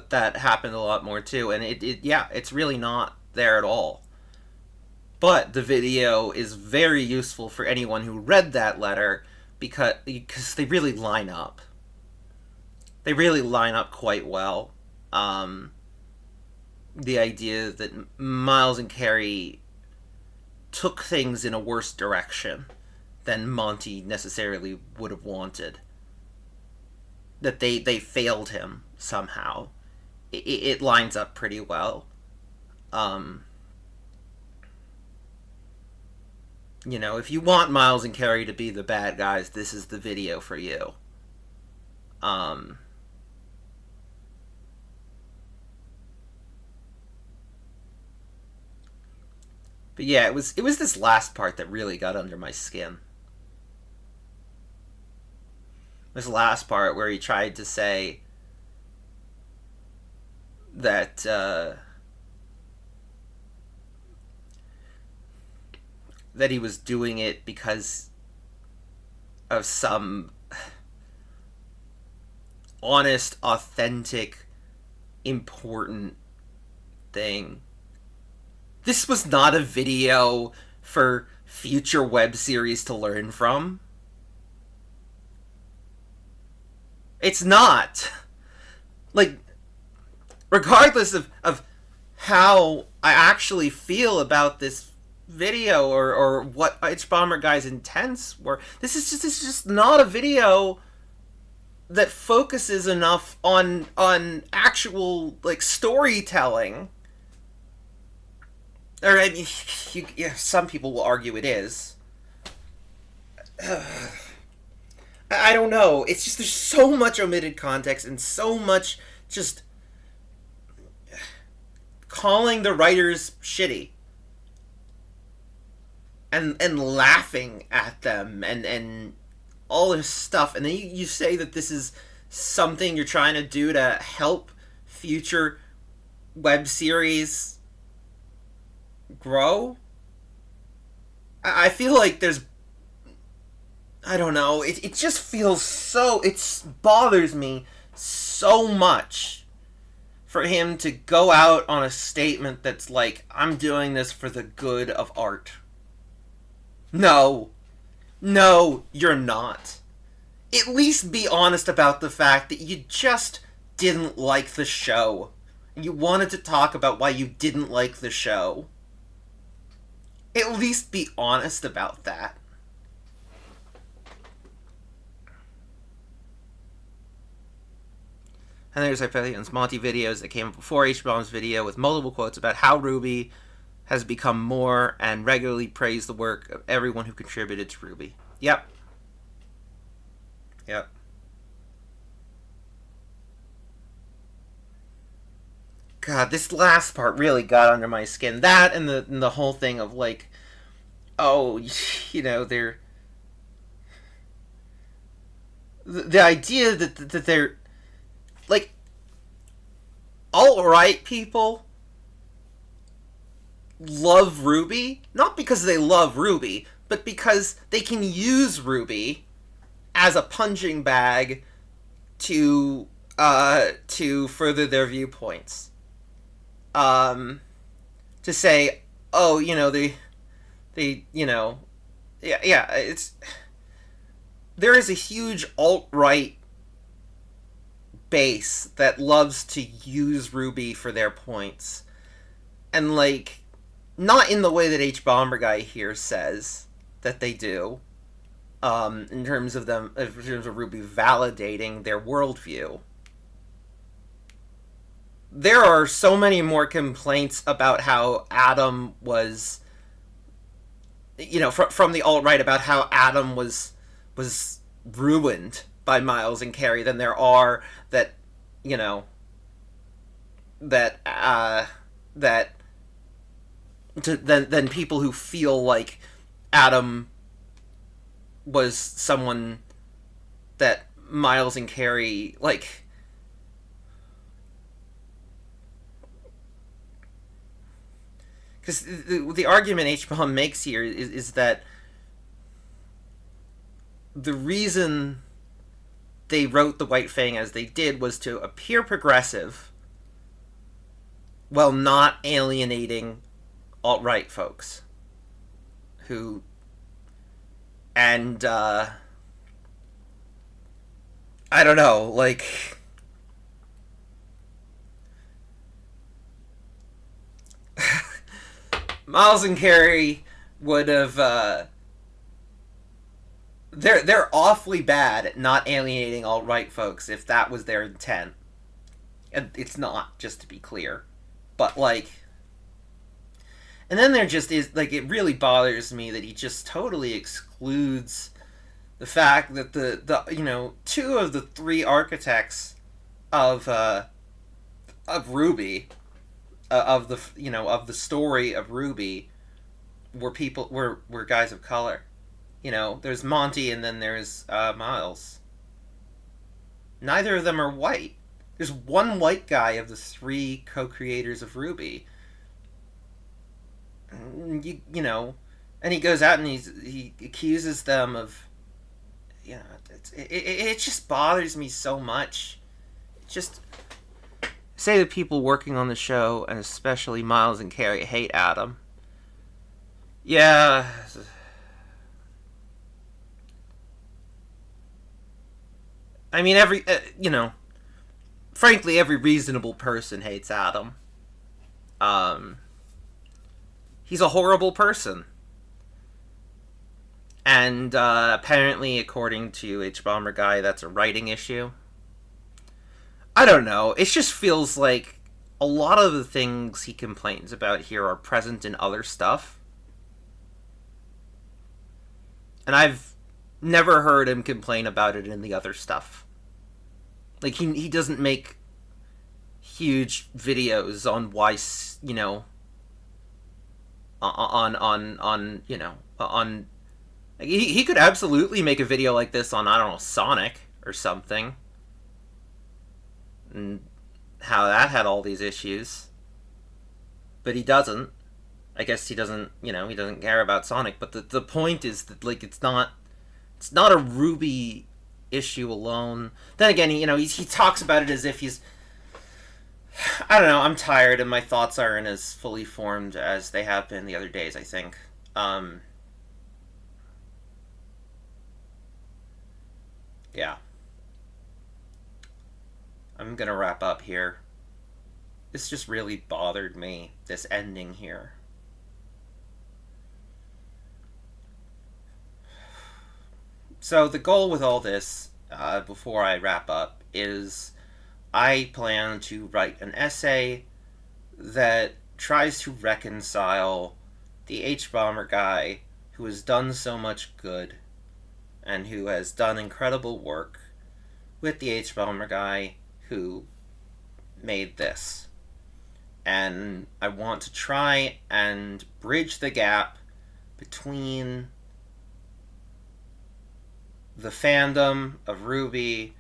that happened a lot more too, and yeah, it's really not there at all. But the video is very useful for anyone who read that letter because they really line up. They really line up quite well. The idea that Miles and Kerry took things in a worse direction than Monty necessarily would have wanted. That they failed him somehow. It lines up pretty well. You know, if you want Miles and Kerry to be the bad guys, this is the video for you. But yeah, it was this last part that really got under my skin. This last part where he tried to say that that he was doing it because of some honest, authentic, important thing. This was not a video for future web series to learn from. It's not. Like, regardless of how I actually feel about this video or what hbomberguy's intents were, this is just not a video that focuses enough on actual, like, storytelling. Or, I mean, some people will argue it is. I don't know. It's just there's so much omitted context and so much just calling the writers shitty. And laughing at them and all this stuff. And then you say that this is something you're trying to do to help future web series grow. I feel like there's I don't know. It just feels so... It bothers me so much for him to go out on a statement that's like, I'm doing this for the good of art. No. No, you're not. At least be honest about the fact that you just didn't like the show. You wanted to talk about why you didn't like the show. At least be honest about that. And there's Hyperions Monty videos that came up before hbom's video with multiple quotes about how RWBY has become more and regularly praised the work of everyone who contributed to RWBY. Yep. Yep. God, this last part really got under my skin. That and the whole thing of like, oh, you know, they're... The idea that they're... Like, alt-right people love RWBY, not because they love RWBY, but because they can use RWBY as a punching bag to further their viewpoints. To say, oh, you know, they you know, yeah, it's... There is a huge alt-right base that loves to use RWBY for their points. And, like, not in the way that hbomberguy here says that they do, in terms of RWBY validating their worldview. There are so many more complaints about how Adam was, you know, from the alt-right, about how Adam was ruined by Miles and Kerry than there are that, you know, than people who feel like Adam was someone that Miles and Kerry, like... Because the argument hbom makes here is that the reason they wrote the White Fang as they did was to appear progressive while not alienating alt-right folks who... And, I don't know, like... Miles and Kerry would have, They're awfully bad at not alienating alt-right folks if that was their intent. And it's not, just to be clear. But, like... And then there just is, like, it really bothers me that he just totally excludes the fact that the you know, 2 of the 3 architects of RWBY, of the, you know, of the story of RWBY, were guys of color. You know, there's Monty and then there's Miles. Neither of them are white. There's one white guy of the 3 co-creators of RWBY. You know, and he goes out and he accuses them of, you know, it just bothers me so much. Just say the people working on the show, and especially Miles and Kerry, hate Adam. Yeah. I mean, you know, frankly, every reasonable person hates Adam. He's a horrible person. And, apparently, according to hbomberguy, that's a writing issue. I don't know. It just feels like a lot of the things he complains about here are present in other stuff. And I've never heard him complain about it in the other stuff. Like, he doesn't make huge videos on why, you know, you know, on... Like, he could absolutely make a video like this on, I don't know, Sonic or something. And how that had all these issues. But he doesn't. I guess he doesn't, you know, he doesn't care about Sonic. But the point is that, like, it's not It's not a RWBY issue alone. Then again, he talks about it as if he's... I don't know, I'm tired and my thoughts aren't as fully formed as they have been the other days, I think. Yeah. I'm gonna wrap up here. This just really bothered me, this ending here. So the goal with all this, before I wrap up, is I plan to write an essay that tries to reconcile the hbomberguy who has done so much good and who has done incredible work with the hbomberguy who made this. And I want to try and bridge the gap between the fandom of RWBY,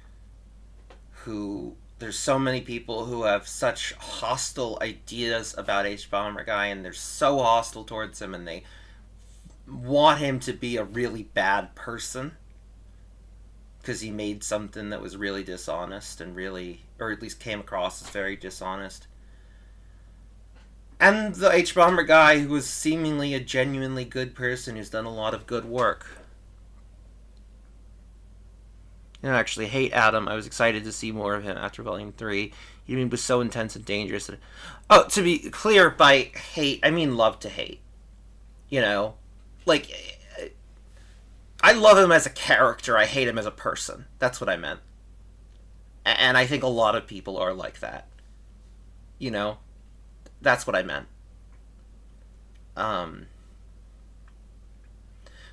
who there's so many people who have such hostile ideas about hbomberguy, and they're so hostile towards him, and they want him to be a really bad person because he made something that was really dishonest and really, or at least came across as very dishonest. And the hbomberguy who was seemingly a genuinely good person who's done a lot of good work. I actually hate Adam. I was excited to see more of him after Volume 3. He was so intense and dangerous. Oh, to be clear, by hate, I mean love to hate. Like, I love him as a character. I hate him as a person. That's what I meant. And I think a lot of people are like that. That's what I meant.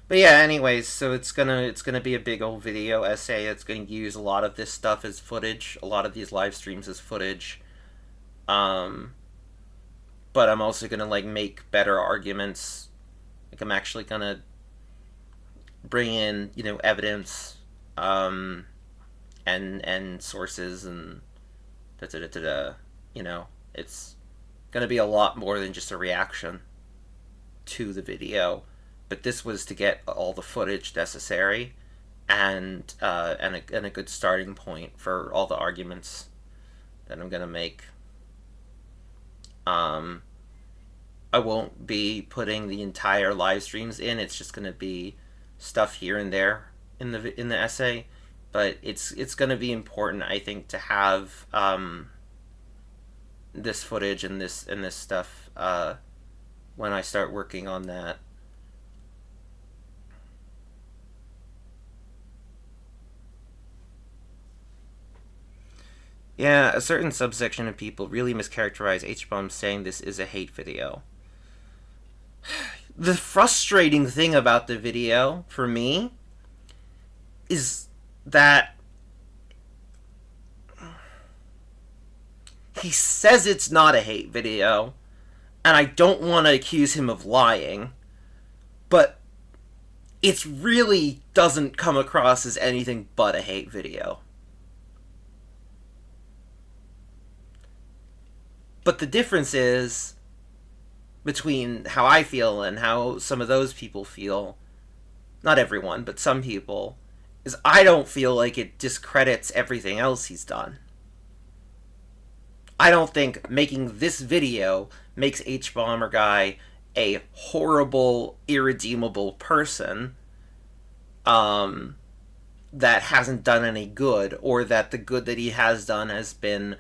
But yeah, anyways, so it's gonna be a big old video essay. It's gonna use a lot of this stuff as footage, a lot of these live streams as footage. But I'm also gonna make better arguments. I'm actually gonna bring in evidence, and sources and It's gonna be a lot more than just a reaction to the video. But this was to get all the footage necessary, and a good starting point for all the arguments that I'm gonna make. I won't be putting the entire live streams in. It's just gonna be stuff here and there in the essay, but it's gonna be important, I think, to have this footage and this stuff when I start working on that. Yeah, a certain subsection of people really mischaracterize hbom saying this is a hate video. The frustrating thing about the video, for me, is that he says it's not a hate video, and I don't want to accuse him of lying, but it really doesn't come across as anything but a hate video. But the difference is between how I feel and how some of those people feel, not everyone, but some people, is I don't feel like it discredits everything else he's done. I don't think making this video makes hbomberguy a horrible, irredeemable person that hasn't done any good, or that the good that he has done has been,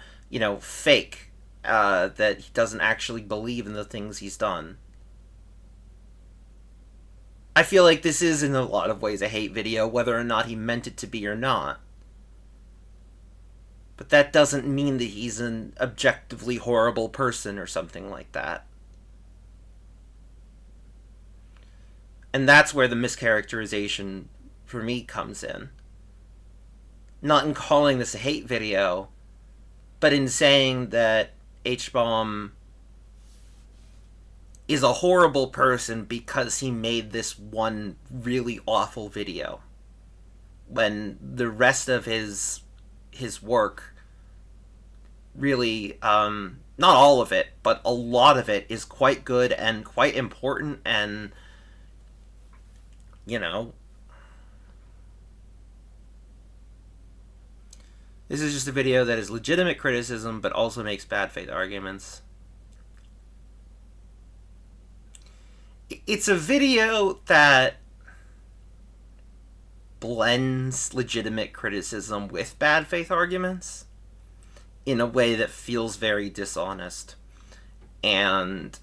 fake. That he doesn't actually believe in the things he's done. I feel like this is, in a lot of ways, a hate video, whether or not he meant it to be or not. But that doesn't mean that he's an objectively horrible person or something like that. And that's where the mischaracterization, for me, comes in. Not in calling this a hate video, but in saying that hbom is a horrible person because he made this one really awful video, when the rest of his work really, not all of it, but a lot of it is quite good and quite important, and This is just a video that is legitimate criticism, but also makes bad faith arguments. It's a video that blends legitimate criticism with bad faith arguments in a way that feels very dishonest, and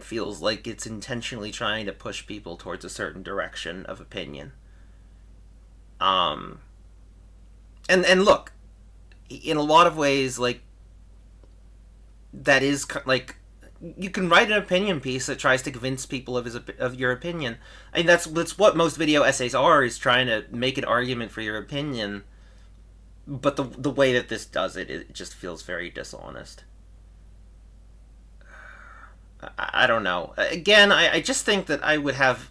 feels like it's intentionally trying to push people towards a certain direction of opinion. And look, in a lot of ways, like, that is, like, you can write an opinion piece that tries to convince people of your opinion. I mean, that's what most video essays are, is trying to make an argument for your opinion. But the way that this does it, it just feels very dishonest. I don't know. Again, I just think that I would have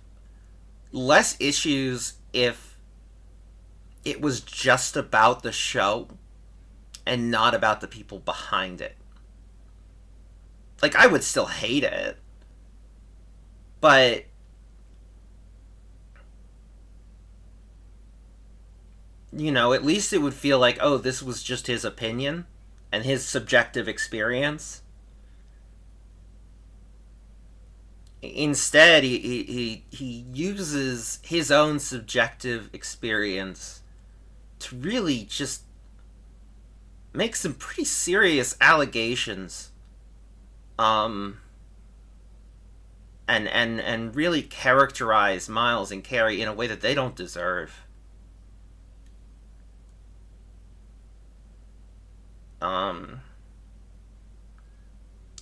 less issues if it was just about the show and not about the people behind it. Like, I would still hate it, but you know, at least it would feel like, oh, this was just his opinion and his subjective experience. Instead, he uses his own subjective experience to really just make some pretty serious allegations, and really characterize Miles and Kerry in a way that they don't deserve.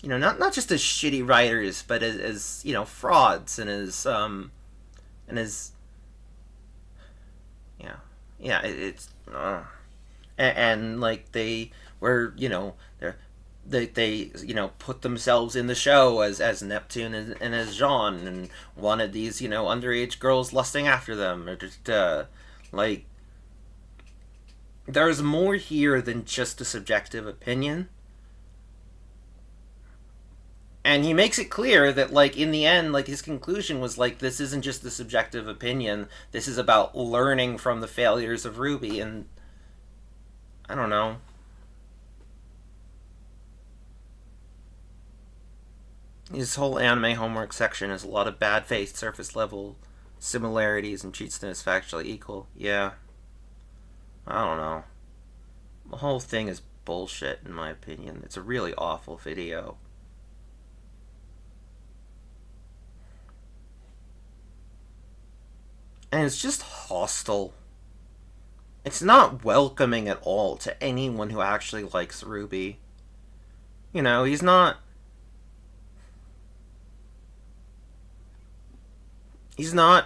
You know, not just as shitty writers, but as you know, frauds, and as it's and like they were, you know, they you know, put themselves in the show as Neptune and as Jean, and wanted these, you know, underage girls lusting after them, or just like, there's more here than just a subjective opinion. And he makes it clear that, like, in the end, like, his conclusion was, like, this isn't just the subjective opinion. This is about learning from the failures of RWBY, and I don't know. His whole anime homework section has a lot of bad faith, surface level similarities, and treats them as factually equal. Yeah. I don't know. The whole thing is bullshit, in my opinion. It's a really awful video. And it's just hostile. It's not welcoming at all to anyone who actually likes RWBY. You know, he's not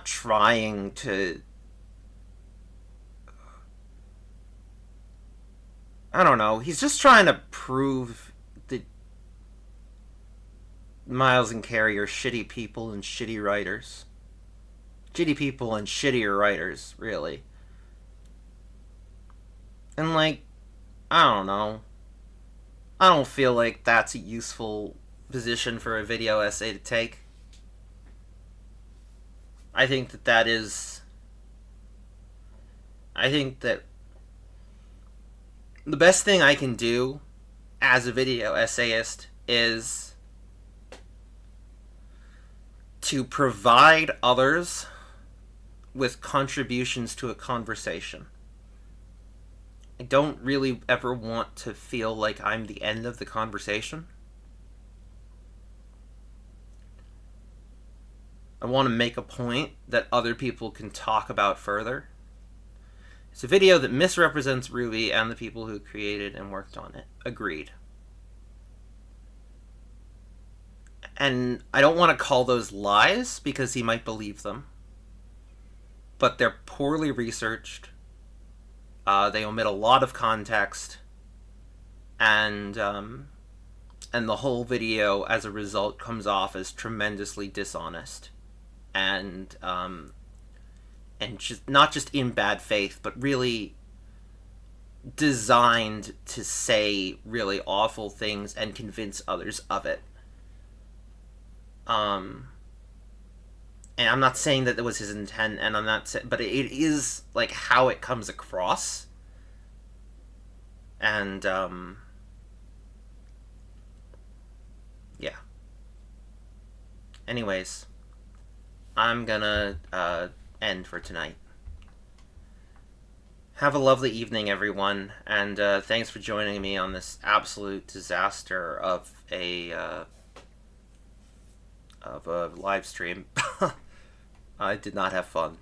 trying to, I don't know, he's just trying to prove that Miles and Kerry are shitty people and shitty writers. Shitty people and shittier writers, really. And, like, I don't know. I don't feel like that's a useful position for a video essay to take. I think that the best thing I can do as a video essayist is to provide others with contributions to a conversation. I don't really ever want to feel like I'm the end of the conversation. I want to make a point that other people can talk about further. It's a video that misrepresents RWBY and the people who created and worked on it. Agreed. And I don't want to call those lies, because he might believe them. But they're poorly researched. They omit a lot of context, and the whole video, as a result, comes off as tremendously dishonest, and just not just in bad faith, but really designed to say really awful things and convince others of it. And I'm not saying that was his intent, and I'm not saying, but it is, like, how it comes across. And, yeah. Anyways, I'm gonna end for tonight. Have a lovely evening, everyone, and thanks for joining me on this absolute disaster of a live stream. I did not have fun.